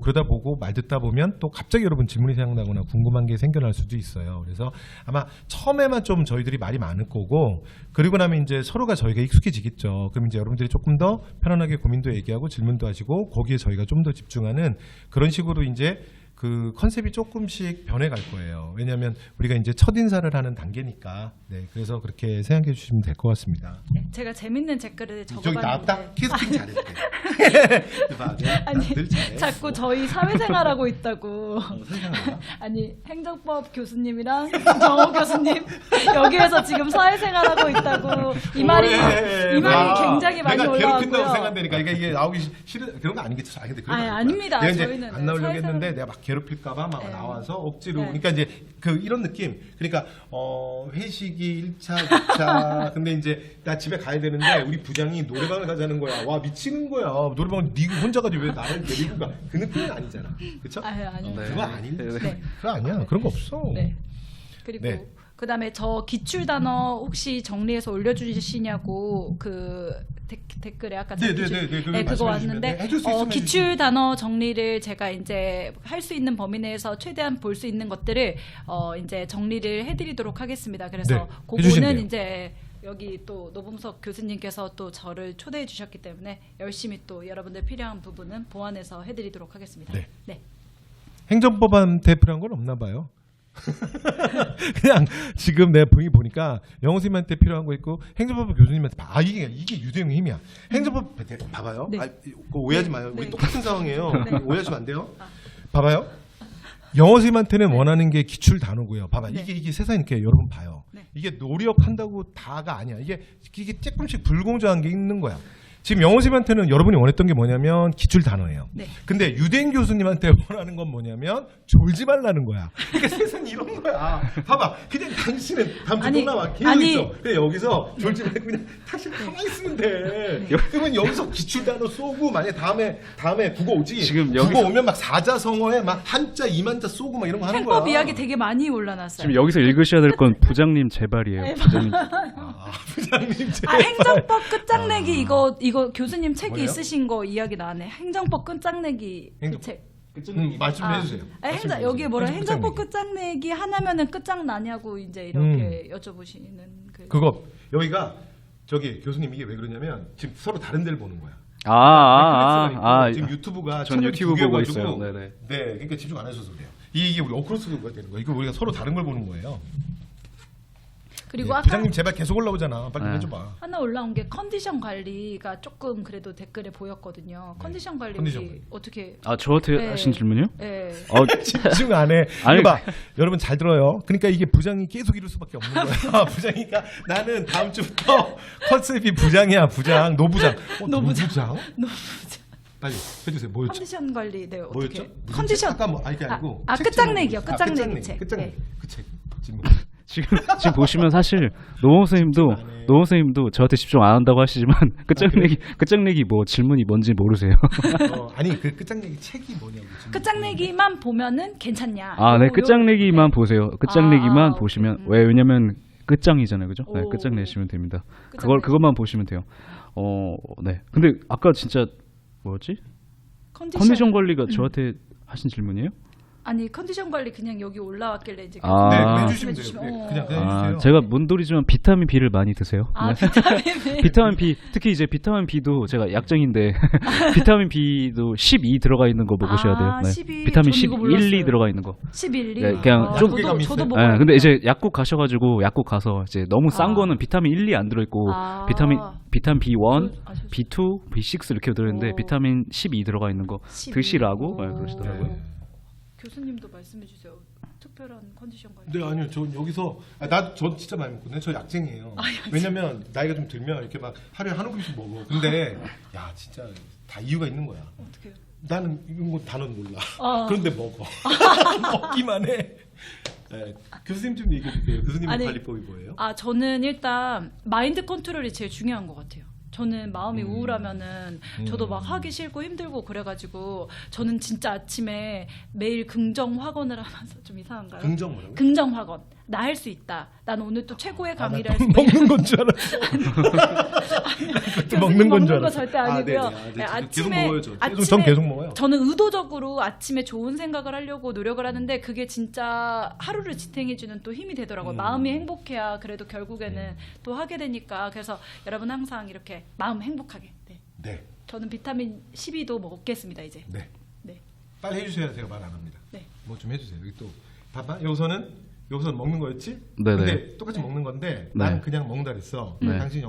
그러다 보고 말 듣다 보면 또 갑자기 여러분 질문이 생각나거나 궁금한 게 생겨날 수도 있어요. 그래서 아마 처음에만 좀 저희들이 말이 많을 거고 그리고 나면 이제 서로가 저희가 익숙해지겠죠. 그럼 이제 여러분들이 조금 더 편안하게 고민도 얘기하고 질문도 하시고 거기에 저희가 좀 더 집중하는 그런 식으로 이제 그 컨셉이 조금씩 변해갈 거예요. 왜냐하면 우리가 이제 첫 인사를 하는 단계니까. 네, 그래서 그렇게 생각해 주시면 될 것 같습니다. 제가 재밌는 댓글을 저기 적어봤는데 나왔다? 캐스팅 잘했대. 아니 늘 잘해. 자꾸 저희 사회생활하고 있다고 세상에. 아니 행정법 교수님이랑 정호 교수님 여기에서 지금 사회생활하고 있다고 이 말이 굉장히 많이 내가 괴롭힌다고 올라왔고요. 생각되니까 이게 나오기 싫은 그런 거 아니겠죠? 근데 그런 거 아니고요. 아닙니다. 내가 이제 저희는 안 나오려고 사회생활- 했는데 내가 막 괴롭힐까봐 막 네. 나와서 억지로. 네. 그러니까 이제 그 이런 느낌. 그러니까 회식이 1차, 2차. 근데 이제 나 집에 가야 되는데 우리 부장이 노래방을 가자는 거야. 와 미치는 거야. 노래방을 네 혼자 가지 왜 나를 데리고 가? 그 느낌은 아니잖아. 그렇죠? 아니요. 그거 아닌데. 네. 그거 아니야. 그런 거 없어. 네. 그리고 네. 그다음에 저 기출 단어 혹시 정리해서 올려주시냐고 그 댓글에 아까 네, 기출- 네, 네, 네, 그거 네, 그거 말씀해 왔는데 주시면, 네, 해줄 수 있으면 기출 단어 정리를 제가 이제 할 수 있는 범위 내에서 최대한 볼 수 있는 것들을 이제 정리를 해드리도록 하겠습니다. 그래서 네, 해주시면 그거는 돼요. 이제 여기 또 노봉석 교수님께서 또 저를 초대해 주셨기 때문에 열심히 또 여러분들 필요한 부분은 보완해서 해드리도록 하겠습니다. 네. 네. 행정법한테 필요한 건 없나 봐요. 그냥 지금 내가 보니까 영어 선생님한테 필요한 거 있고 행정법 교수님한테 이게 유대형의 힘이야. 행정법 봐봐요. 네. 그거 오해하지 마요. 우리 네. 똑같은 상황이에요. 네. 오해하시면 안 돼요. 봐봐요. 영어 선생님한테는 원하는 게 기출 단어고요. 봐봐. 네. 이게 세상에 이렇게 여러분 봐요. 네. 이게 노력한다고 다가 아니야. 이게 조금씩 불공정한 게 있는 거야. 지금 영어 선생님한테는 여러분이 원했던 게 뭐냐면 기출 단어예요. 네. 근데 유대인 교수님한테 원하는 건 뭐냐면 졸지 말라는 거야. 그러니까 세상 이런 거야. 봐봐. 그냥 당신은 다음 주 아니, 또 나와. 계속 아니. 있어. 그래 여기서 졸지 말고 그냥 당신 가만히 있으면 돼. 그러면 여기서 기출 단어 쏘고 만약에 다음에 국어 오지. 지금 국어 여기서- 오면 막 사자성어에 막 한자 이만자 쏘고 막 이런 거 하는 거야. 행법 이야기 되게 많이 올라놨어요. 지금 여기서 읽으셔야 될 건 부장님 제발이에요. 네, 부장님. 부장님 행정법 끝장내기 이거 교수님 책이 뭐예요? 있으신 거 이야기 나네. 행정법 끝장내기 그 행정- 책. 말씀 좀 해주세요. 여기 뭐라 행정법 끝장내기. 끝장내기 하나면은 끝장나냐고 이제 이렇게 여쭤보시는 그거 여기가 저기 교수님 이게 왜 그러냐면 지금 서로 다른 데를 보는 거야. 지금 유튜브가 전 채널이 유튜브 두 보고 개여가지고 있어요. 네네. 네, 그러니까 집중 안 하셔서 그래요. 이게 우리 어크로스가 되는 거예요. 이거 우리가 서로 다른 걸 보는 거예요. 그리고 네, 아까 부장님 제발 계속 올라오잖아. 빨리 네. 해줘봐. 하나 올라온 게 컨디션 관리가 조금 그래도 댓글에 보였거든요. 컨디션 관리 컨디션 우리 관리. 어떻게? 저한테 네. 하신 질문이요? 예. 집중 안 해. 아니, 이거 봐. 여러분 잘 들어요. 그러니까 이게 부장이 계속 이럴 수밖에 없는 거야. 부장이니까 나는 다음 주부터 컨셉이 부장이야. 부장, 노부장. 노부장. 노부장? 빨리 해주세요. 뭐였죠? 컨디션 관리 네 어떻게? 뭐였죠? 무슨 컨디션 책? 아까 뭐 이게 아니고 책 끝장내기요. 제목이- 끝장내기 책. 끝장내기. 네. 그 책. 지금 지금 보시면 사실 노원 선생님도 저한테 집중 안 한다고 하시지만 끝장내기 뭐 질문이 뭔지 모르세요. 아니 그 끝장내기 책이 뭐냐고. 지금. 끝장내기만 보면은 괜찮냐? 아, 네, 요- 끝장내기만 보세요. 끝장내기만 아, 보시면 왜냐면 끝장이잖아요, 그죠? 네, 오. 끝장내시면 됩니다. 끝장내기. 그것만 보시면 돼요. 네. 근데 아까 진짜 뭐였지? 컨디션 관리가 저한테 하신 질문이에요? 아니 컨디션 관리 그냥 여기 올라왔길래 이제 아. 네, 아. 해주시면 돼요. 그냥 해주세요. 제가 문돌이지만 비타민 B를 많이 드세요. 아 네. 비타민 비타민 B 특히 이제 비타민 B도 제가 약쟁인데 비타민 B도 12 들어가 있는 거 먹으셔야 돼요. 네. 12. 비타민 전 이거 11, 2 몰랐어요. 들어가 있는 거. 11이 네, 그냥 좀- 저도 네, 먹어요. 근데 이제 약국 가셔가지고 약국 가서 이제 너무 싼 아. 거는 비타민 1, 2 안 들어있고 아. 비타민 B1, 아셨어요? B2, B6 이렇게 들어있는데 오. 비타민 12 들어가 있는 거 12. 드시라고 오. 그러시더라고요. 네. 교수님도 말씀해 주세요. 특별한 컨디션 관리. 네, 아니요. 저 여기서 저 진짜 많이 먹거든요. 저 약쟁이에요. 왜냐면 나이가 좀 들면 이렇게 막 하루에 한 움큼씩 먹어. 근데 야 진짜 다 이유가 있는 거야. 어떻게 해요? 나는 이런 거 단어는 몰라. 어. 그런데 먹어. 먹기만 해. 네, 교수님 좀 얘기해 주세요. 교수님 아니, 관리법이 뭐예요? 아 저는 일단 마인드 컨트롤이 제일 중요한 것 같아요. 저는 마음이 우울하면은 저도 막 하기 싫고 힘들고 그래가지고 저는 진짜 아침에 매일 긍정 확언을 하면서 좀 이상한가요? 긍정 뭐라고? 긍정 확언. 나 할 수 있다. 난 오늘 또 최고의 강의를 할 수 있다. 먹는 건 줄 알았어. 교수님 먹는 건 줄 거 알았어. 절대 아니고요. 아, 네네. 네, 계속 먹어요. 저. 아침에 전 계속 먹어요. 저는 의도적으로 아침에 좋은 생각을 하려고 노력을 하는데 그게 진짜 하루를 지탱해주는 또 힘이 되더라고요. 마음이 행복해야 그래도 결국에는 또 하게 되니까 그래서 여러분 항상 이렇게 마음 행복하게. 네. 네, 저는 비타민 12도 먹겠습니다 이제. 네. 네. 빨리 해주셔야 제가 말 안 합니다. 네. 뭐 좀 해주세요. 여기 또 봐봐. 여기서는 먹는 거였지? 네네. 근데 똑같이 먹는 건데 네. 나는 그냥 먹는다 그랬어. 네. 당신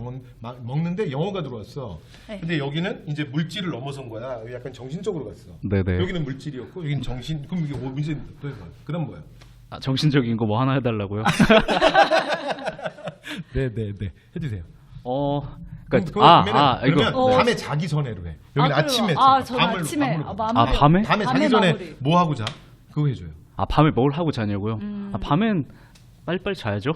먹는데 영어가 들어왔어. 네. 근데 여기는 이제 물질을 넘어선 거야. 여기 약간 정신적으로 갔어. 네네. 여기는 물질이었고 여기는 정신. 그럼 이게 문제 또 해봐. 그다음 뭐야? 아, 정신적인 거 뭐 하나 해달라고요? 네네네. 해주세요. 그러니까 이거 그러면 밤에 자기 전에로 해. 여기는 그래요? 아침에. 저는 아침에 밤으로. 마무리. 밤에? 밤에 밤에 자기 전에 마무리. 뭐 하고 자? 그거 해줘요. 밤에 뭘 하고 자냐고요? 밤엔 빨리빨리 자야죠.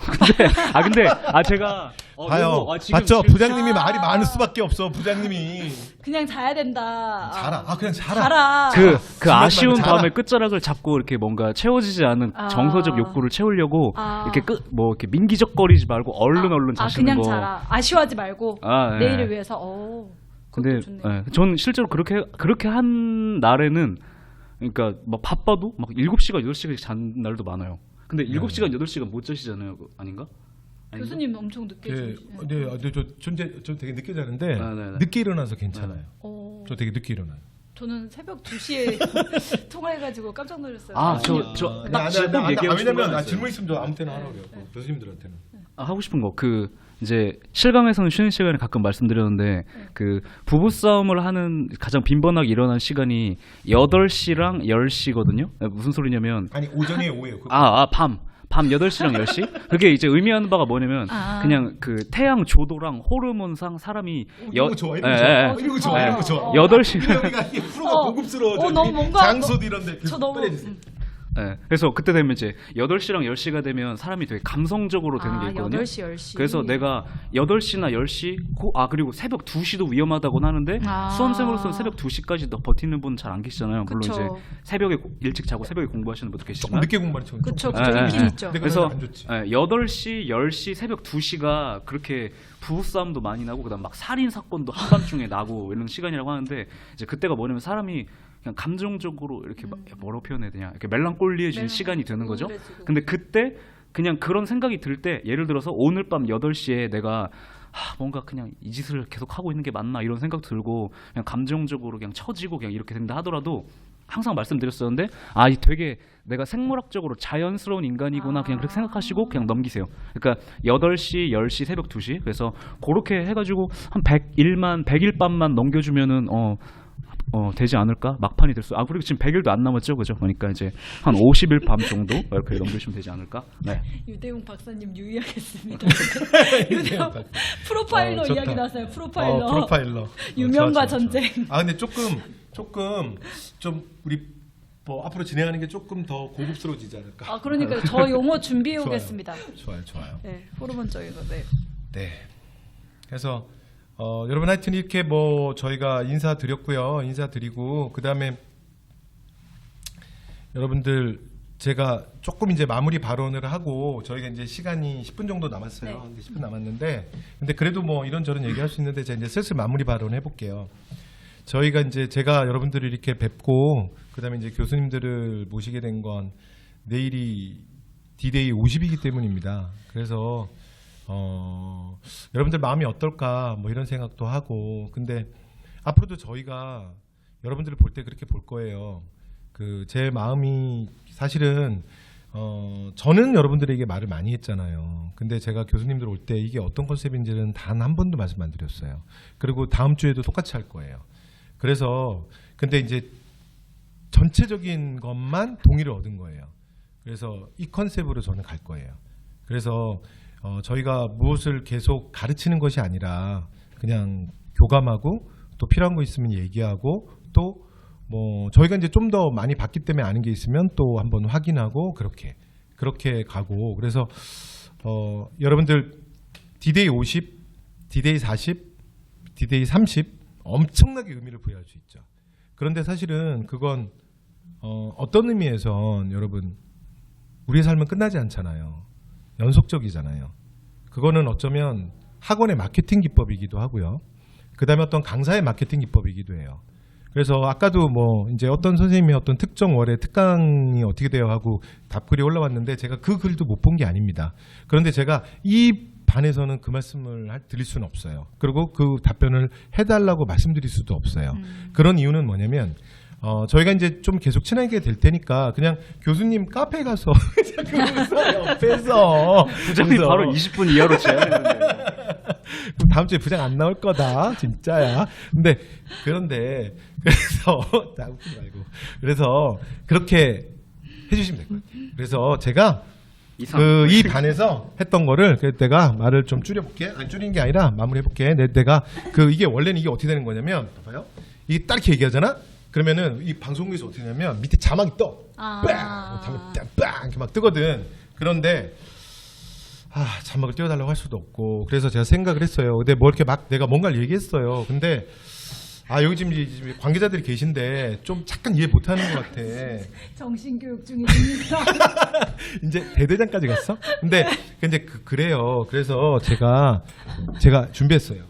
근데 제가 봐요. 지금 봤죠? 지금- 부장님이 말이 많을 수밖에 없어. 부장님이. 그냥 자야 된다. 자라. 그냥 자라. 자라. 그 중요한 아쉬운 말은 자라. 밤의 끝자락을 잡고 이렇게 뭔가 채워지지 않은 아. 정서적 욕구를 채우려고 아. 이렇게 이렇게 민기적거리지 말고 얼른 자시는 그냥 거. 자라. 아쉬워하지 말고 네. 내일을 위해서. 근데 좋네요. 전 실제로 그렇게 한 날에는 그러니까 막 바빠도 막 7시간 8시간씩 잔 날도 많아요. 근데 7시간 8시간 못 자시잖아요. 아닌가? 아닌가? 교수님 엄청 늦게 네, 주무시네요. 저 되게 늦게 자는데 네네네. 늦게 일어나서 괜찮아요. 어, 저 되게 늦게 일어나요. 저는 새벽 2시에 통화해가지고 깜짝 놀랐어요. 딱 지금 얘기하고 싶은 거 왜냐면 있어요. 질문 있으면 저 아무 때나 하라고 그래요. 교수님들한테는. 하고 싶은 거 이제 실강에서는 쉬는 시간에 가끔 말씀드렸는데 그 부부 싸움을 하는 가장 빈번하게 일어나는 시간이 8시랑 10시거든요. 무슨 소리냐면 아니 오전에 오해요. 밤 8시랑 10시? 그게 이제 의미하는 바가 뭐냐면 그냥 그 태양 조도랑 호르몬상 사람이 이런 거 좋아. 이런 거 좋아. 이런 거 좋아. 이런 거 좋아. 8시 여기가 이게 프로가 고급스러워져. 너무 뭔가 장소도 이런데 저 너무 그래서 그때 되면 이제 8시랑 10시가 되면 사람이 되게 감성적으로 되는 게 있거든요. 8시, 10시. 그래서 내가 8시나 10시 그리고 새벽 2시도 위험하다고 하는데 수험생으로서는 새벽 2시까지 버티는 분 잘 안 계시잖아요. 물론 그쵸. 이제 새벽에 일찍 자고 새벽에 공부하시는 분도 조금 계시지만 늦게 공부하는 친구. 그쵸, 네, 있긴 네. 있죠. 그래서 안 좋지. 8시, 10시, 새벽 2시가 그렇게 부부싸움도 많이 나고 그다음 막 살인 사건도 한밤중에 나고 이런 시간이라고 하는데 이제 그때가 뭐냐면 사람이 그냥 감정적으로 이렇게 뭐라고 표현해야 되냐 이렇게 멜랑꼴리해지는 시간이 되는 거죠. 우울해지고. 근데 그때 그냥 그런 생각이 들 때 예를 들어서 오늘 밤 8시에 내가 뭔가 그냥 이 짓을 계속 하고 있는 게 맞나 이런 생각 들고 그냥 감정적으로 그냥 처지고 그냥 이렇게 된다 하더라도 항상 말씀드렸었는데 이 되게 내가 생물학적으로 자연스러운 인간이구나 그냥 그렇게 생각하시고 그냥 넘기세요. 그러니까 8시, 10시, 새벽 2시 그래서 그렇게 해가지고 한 100일 밤만 넘겨주면은 되지 않을까? 막판이 될 수. 그리고 지금 100일도 안 남았죠, 그죠? 그러니까 이제 한 50일 밤 정도 이렇게 넘기시면 되지 않을까? 네. 유대용 박사님 유의하겠습니다. 유대용 프로파일러 좋다. 이야기 나서요. 프로파일러. 프로파일러. 유명과 좋아. 전쟁. 근데 조금 좀 우리 뭐 앞으로 진행하는 게 조금 더 고급스러워지지 않을까? 그러니까 저 용어 준비해 오겠습니다. 좋아요. 네, 호르몬적인 거. 네. 네. 그래서 여러분 하여튼 이렇게 뭐 저희가 인사드렸고요. 인사드리고 그다음에 여러분들 제가 조금 이제 마무리 발언을 하고 저희가 이제 시간이 10분 정도 남았어요. 네. 근데 10분 남았는데 근데 그래도 뭐 이런저런 얘기할 수 있는데 제가 이제 슬슬 마무리 발언 해볼게요. 저희가 이제 제가 여러분들을 이렇게 뵙고 그다음에 이제 교수님들을 모시게 된 건 내일이 D-Day 50이기 때문입니다. 그래서 여러분들 마음이 어떨까 뭐 이런 생각도 하고 근데 앞으로도 저희가 여러분들을 볼 때 그렇게 볼 거예요. 제 마음이 사실은 저는 여러분들에게 말을 많이 했잖아요. 근데 제가 교수님들 올 때 이게 어떤 컨셉인지는 단 한 번도 말씀 안 드렸어요. 그리고 다음 주에도 똑같이 할 거예요. 그래서 근데 이제 전체적인 것만 동의를 얻은 거예요. 그래서 이 컨셉으로 저는 갈 거예요. 그래서 저희가 무엇을 계속 가르치는 것이 아니라 그냥 교감하고 또 필요한 거 있으면 얘기하고 또 뭐 저희가 이제 좀 더 많이 봤기 때문에 아는 게 있으면 또 한번 확인하고 그렇게 가고 그래서 여러분들 D-Day 50, D-Day 40, D-Day 30 엄청나게 의미를 부여할 수 있죠. 그런데 사실은 그건 어떤 의미에선 여러분 우리의 삶은 끝나지 않잖아요. 연속적이잖아요. 그거는 어쩌면 학원의 마케팅 기법이기도 하고요. 그 다음에 어떤 강사의 마케팅 기법이기도 해요. 그래서 아까도 뭐 이제 어떤 선생님의 어떤 특정 월에 특강이 어떻게 돼요 하고 답글이 올라왔는데 제가 그 글도 못 본 게 아닙니다. 그런데 제가 이 반에서는 그 말씀을 드릴 수는 없어요. 그리고 그 답변을 해달라고 말씀드릴 수도 없어요. 그런 이유는 뭐냐면 저희가 이제 좀 계속 친하게 될 테니까 그냥 교수님 카페 가서 옆에서 부장이 바로 20분 이하로 제한했는데 다음 주에 부장 안 나올 거다 진짜야. 그런데 그래서 나 웃기지 말고 그래서 그렇게 해주시면 될 것 같아요. 그래서 제가 이 반에서 했던 거를 내가 말을 좀 줄여볼게. 아니 줄이는 게 아니라 마무리해볼게. 내가 이게 원래는 이게 어떻게 되는 거냐면 봐봐요. 이게 딱 이렇게 얘기하잖아. 그러면은 이 방송국에서 어떻게 되냐면 밑에 자막이 떠. 빵 이렇게 막 뜨거든. 그런데 자막을 띄워달라고 할 수도 없고 그래서 제가 생각을 했어요. 근데 뭐 이렇게 막 내가 뭔가를 얘기했어요. 근데 여기 지금 관계자들이 계신데 좀 잠깐 이해 못하는 것 같아. 정신교육 중입니다. 이제 대대장까지 갔어? 근데 그래요. 그래서 제가 준비했어요.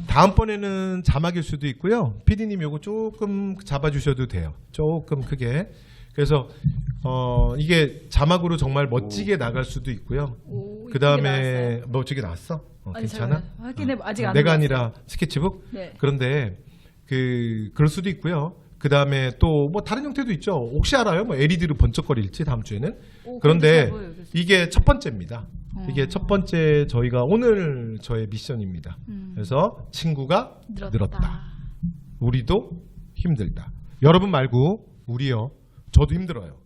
다음번에는 자막일 수도 있고요. PD님 요거 조금 잡아주셔도 돼요. 조금 크게. 그래서 이게 자막으로 정말 멋지게 나갈 수도 있고요. 그 다음에 멋지게 나왔어? 괜찮아? 아직 안 내가 나왔어요. 아니라 스케치북? 네. 그런데 그럴 수도 있고요. 그 다음에 또 뭐 다른 형태도 있죠. 혹시 알아요? 뭐 LED로 번쩍거릴지 다음 주에는. 그런데 이게 첫 번째입니다. 이게 첫 번째 저희가 오늘 저의 미션입니다. 그래서 친구가 늘었다. 우리도 힘들다. 여러분 말고 우리요. 저도 힘들어요.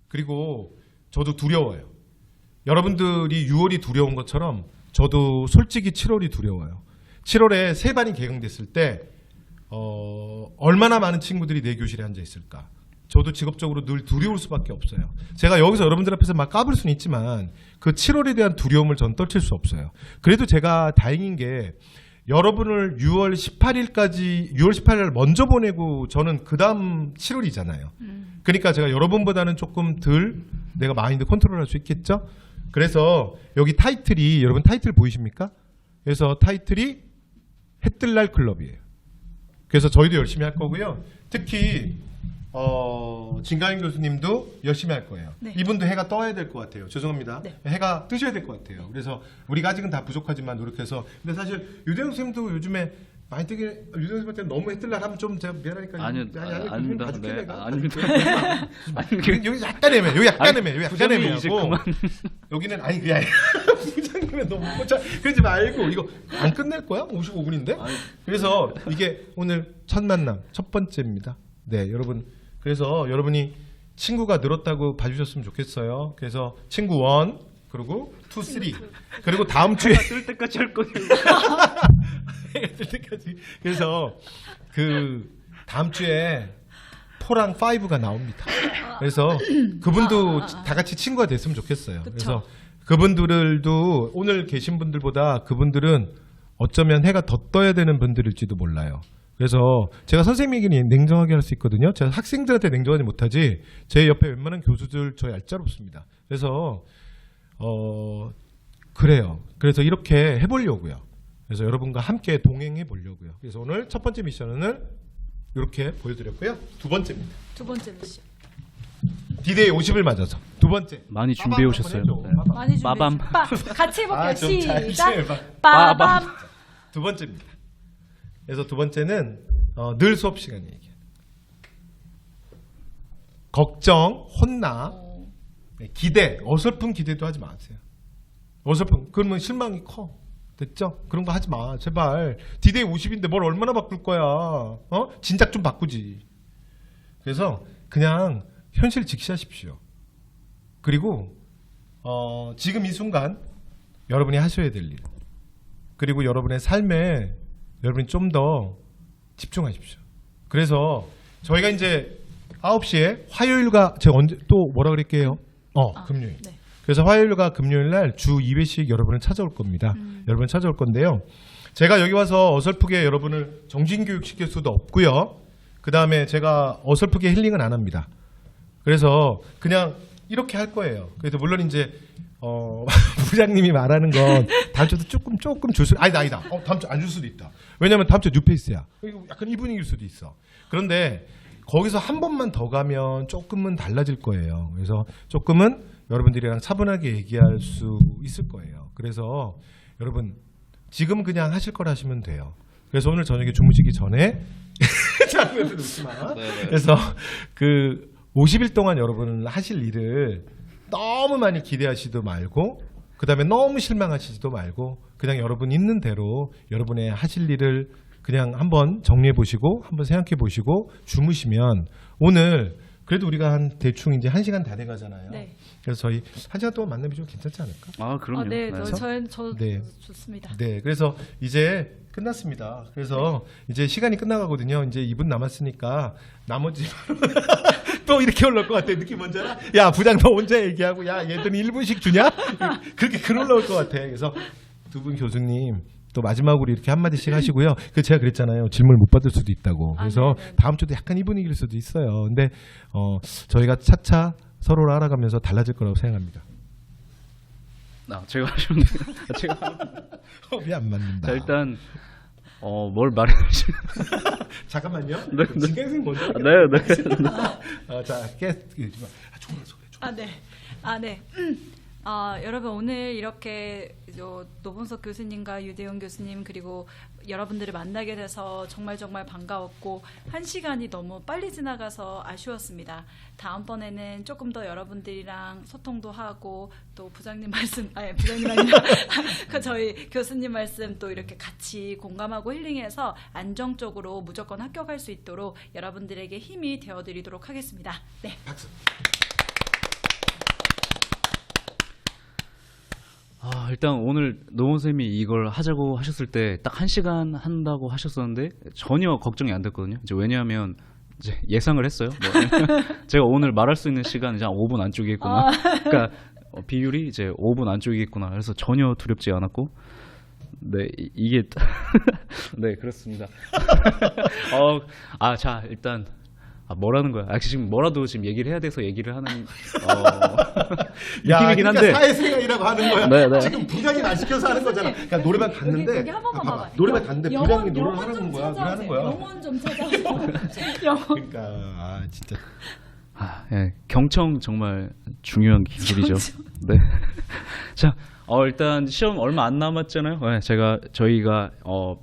그리고 저도 두려워요. 여러분들이 6월이 두려운 것처럼 저도 솔직히 7월이 두려워요. 7월에 새 반이 개강됐을 때 얼마나 많은 친구들이 내 교실에 앉아 있을까. 저도 직업적으로 늘 두려울 수밖에 없어요. 제가 여기서 여러분들 앞에서 막 까불 수는 있지만 그 7월에 대한 두려움을 전 떨칠 수 없어요. 그래도 제가 다행인 게 여러분을 6월 18일 먼저 보내고 저는 그 다음 7월이잖아요. 그러니까 제가 여러분보다는 조금 덜 내가 마인드 컨트롤할 수 있겠죠? 그래서 여기 타이틀이 여러분 타이틀 보이십니까? 그래서 타이틀이 해뜰날 클럽이에요. 그래서 저희도 열심히 할 거고요. 특히 진가영 교수님도 열심히 할 거예요. 네. 이분도 해가 떠야 될 것 같아요. 죄송합니다. 네. 해가 뜨셔야 될 것 같아요. 그래서 우리가 아직은 다 부족하지만 노력해서. 근데 사실 유대영 선생님도 요즘에 많이 뜨게 유대영 선생님한테 너무 해뜰날 하면 좀 제가 미안하니까. 아닙니다. 봐줄게, 네, 내가. 아닙니다. 여기 약간 애매해. 여기 약간 애매하고 부장님 이제 그만. 여기는 아니 그게 아니라 부장님 그러면 너무 자 그러지 말고 이거 안 끝낼 거야? 55분인데? 그래서 이게 오늘 첫 만남 첫 번째입니다. 네, 여러분. 그래서 여러분이 친구가 늘었다고 봐주셨으면 좋겠어요. 그래서 친구 1 그리고 2, 3 그리고 다음 주에 쓸 때까지 할 거예요. 뜰 때까지. 그래서 그 다음 주에 4랑 5가 나옵니다. 그래서 그분도 다 같이 친구가 됐으면 좋겠어요. 그래서 그분들도 오늘 계신 분들보다 그분들은 어쩌면 해가 더 떠야 되는 분들일지도 몰라요. 그래서 제가 선생님에게 냉정하게 할 수 있거든요. 제가 학생들한테 냉정하지 못하지 제 옆에 웬만한 교수들 저 얄짤없습니다. 그래서 그래요. 그래서 이렇게 해보려고요. 그래서 여러분과 함께 동행해 보려고요. 그래서 오늘 첫 번째 미션을 이렇게 보여드렸고요. 두 번째입니다. 두 번째 미션. D-Day 50을 맞아서 두 번째. 많이 준비해 오셨어요. 네. 많이 준비해 빠밤. 주세요. 같이 해볼게요. 좀 잘 시작. 해봐. 빠밤. 두 번째입니다. 그래서 두 번째는 늘 수업 시간에 얘기해요. 걱정, 혼나, 네, 기대, 어설픈 기대도 하지 마세요. 어설픈 그러면 실망이 커. 됐죠? 그런 거 하지 마. 제발. D-Day 50인데 뭘 얼마나 바꿀 거야. 진작 좀 바꾸지. 그래서 그냥 현실 직시하십시오. 그리고 지금 이 순간 여러분이 하셔야 될 일. 그리고 여러분의 삶에 여러분이 좀 더 집중하십시오. 그래서 저희가 이제 9시에 화요일과 제가 언제 또 뭐라 그랬게요? 금요일. 네. 그래서 화요일과 금요일 날 주 2회씩 여러분을 찾아올 겁니다. 여러분 찾아올 건데요. 제가 여기 와서 어설프게 여러분을 정신교육 시킬 수도 없고요. 그 다음에 제가 어설프게 힐링은 안 합니다. 그래서 그냥 이렇게 할 거예요. 그래서 물론 이제 부장님이 말하는 건 다음 주도 조금 줄 수, 아니다. 다음 주 안 줄 수도 있다. 왜냐면 다음 주 뉴페이스야. 이거 약간 이 분위기일 수도 있어. 그런데 거기서 한 번만 더 가면 조금은 달라질 거예요. 그래서 조금은 여러분들이랑 차분하게 얘기할 수 있을 거예요. 그래서 여러분 지금 그냥 하실 걸 하시면 돼요. 그래서 오늘 저녁에 주무시기 전에 장면을 놓지 마. 그래서 그 50일 동안 여러분 하실 일을 너무 많이 기대하시도 말고 그 다음에 너무 실망하시지도 말고 그냥 여러분 있는 대로 여러분의 하실 일을 그냥 한번 정리해 보시고 한번 생각해 보시고 주무시면 오늘 그래도 우리가 한 대충 이제 1시간 다 돼 가잖아요. 네. 그래서 저희 1시간 동안 만나면 좀 괜찮지 않을까? 아, 그럼요. 네, 네. 저도 네. 좋습니다. 네, 그래서 이제 끝났습니다. 그래서 이제 시간이 끝나가거든요. 이제 2분 남았으니까 나머지 또 이렇게 올라올 것 같아. 느낌 뭔지 알아? 야, 부장 너 혼자 얘기하고 야, 얘들은 1분씩 주냐? 그렇게 글 올라올 것 같아. 그래서 두 분 교수님 또 마지막으로 이렇게 한마디씩 하시고요. 그 제가 그랬잖아요. 질문을 못 받을 수도 있다고. 그래서 네네. 다음 주도 약간 이 분위기일 수도 있어요. 근데 저희가 차차 서로를 알아가면서 달라질 거라고 생각합니다. 제가 하시면 돼요. 제가 왜 안 맞는다. 자, 일단 뭘 말해주시? 잠깐만요. 네. 진강생 먼저. 네. 자, 좋은 소리. 네. 여러분 오늘 이렇게 노본석 교수님과 유대용 교수님 그리고 여러분들을 만나게 돼서 정말 반가웠고 1시간이 너무 빨리 지나가서 아쉬웠습니다. 다음번에는 조금 더 여러분들이랑 소통도 하고 또 부장님 말씀, 부장님 아니라 저희 교수님 말씀 또 이렇게 같이 공감하고 힐링해서 안정적으로 무조건 합격할 수 있도록 여러분들에게 힘이 되어드리도록 하겠습니다. 네. 박수. 일단 오늘 노원 쌤이 이걸 하자고 하셨을 때 딱 1시간 한다고 하셨었는데 전혀 걱정이 안 됐거든요. 이제 왜냐하면 이제 예상을 했어요. 제가 오늘 말할 수 있는 시간 이제 한 5분 안쪽이겠구나. 그러니까 비율이 이제 5분 안쪽이겠구나. 그래서 전혀 두렵지 않았고, 네 이게 네 그렇습니다. 자 일단. 뭐라는 거야? 지금 뭐라도 지금 얘기를 해야 돼서 얘기를 하는 느낌이긴 한데. 그러니까 사회생활이라고 하는 거야. 네. 지금 부장이 날 시켜서 하는 거잖아. 그러니까 노래방 갔는데 여기 한 번만 봐봐. 노래방 갔는데 부장이 노래를 영혼 하라는 좀 거야. 노래 하는 찾아오세요. 거야. 영혼 좀 찾아오세요. 영혼. 그러니까 진짜. 예, 경청 정말 중요한 기술이죠. 네. 자, 일단 시험 얼마 안 남았잖아요. 네, 저희가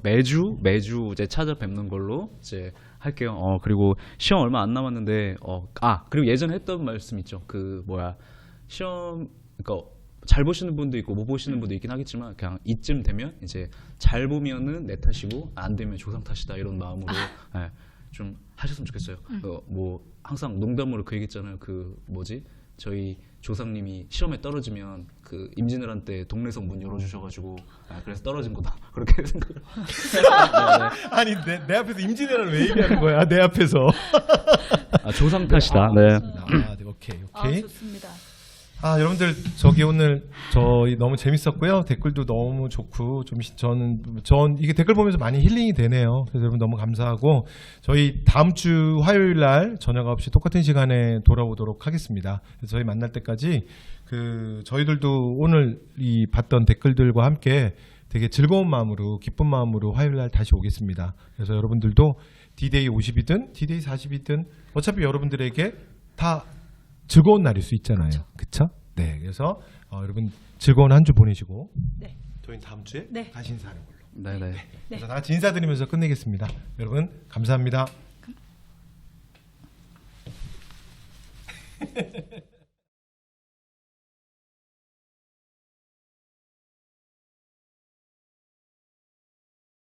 매주 이제 찾아뵙는 걸로 이제 할게요. 그리고 시험 얼마 안 남았는데 그리고 예전에 했던 말씀 있죠. 시험 그러니까 잘 보시는 분도 있고 못 보시는 분도 있긴 하겠지만 그냥 이쯤 되면 이제 잘 보면은 내 탓이고 안 되면 조상 탓이다 이런 마음으로 예, 좀 하셨으면 좋겠어요. 뭐 항상 농담으로 그 얘기했잖아요. 그 뭐지 저희 조상님이 시험에 떨어지면 그 임진왜란 때 동래성 문 열어주셔가지고 그래서 떨어진 거다 그렇게 생각을. 아니 내 앞에서 임진왜란을 왜 얘기하는 거야? 내 앞에서. 조상 탓이다. 네. 아, 네, 오케이. 좋습니다. 아, 여러분들 저기 오늘 저희 너무 재밌었고요. 댓글도 너무 좋고 좀 전 이게 댓글 보면서 많이 힐링이 되네요. 그래서 여러분 너무 감사하고 저희 다음 주 화요일 날 저녁 9시 똑같은 시간에 돌아오도록 하겠습니다. 그래서 저희 만날 때까지 그 저희들도 오늘 이 봤던 댓글들과 함께 되게 즐거운 마음으로 기쁜 마음으로 화요일 날 다시 오겠습니다. 그래서 여러분들도 D-Day 50이든 D-Day 40이든 어차피 여러분들에게 다 즐거운 날일 수 있잖아요. 그렇죠? 네. 그래서 여러분 즐거운 한 주 보내시고 네. 저희는 다음 주에 네. 다시 인사하는 걸로. 네네. 그래서 다 같이 인사드리면서 끝내겠습니다. 여러분 감사합니다.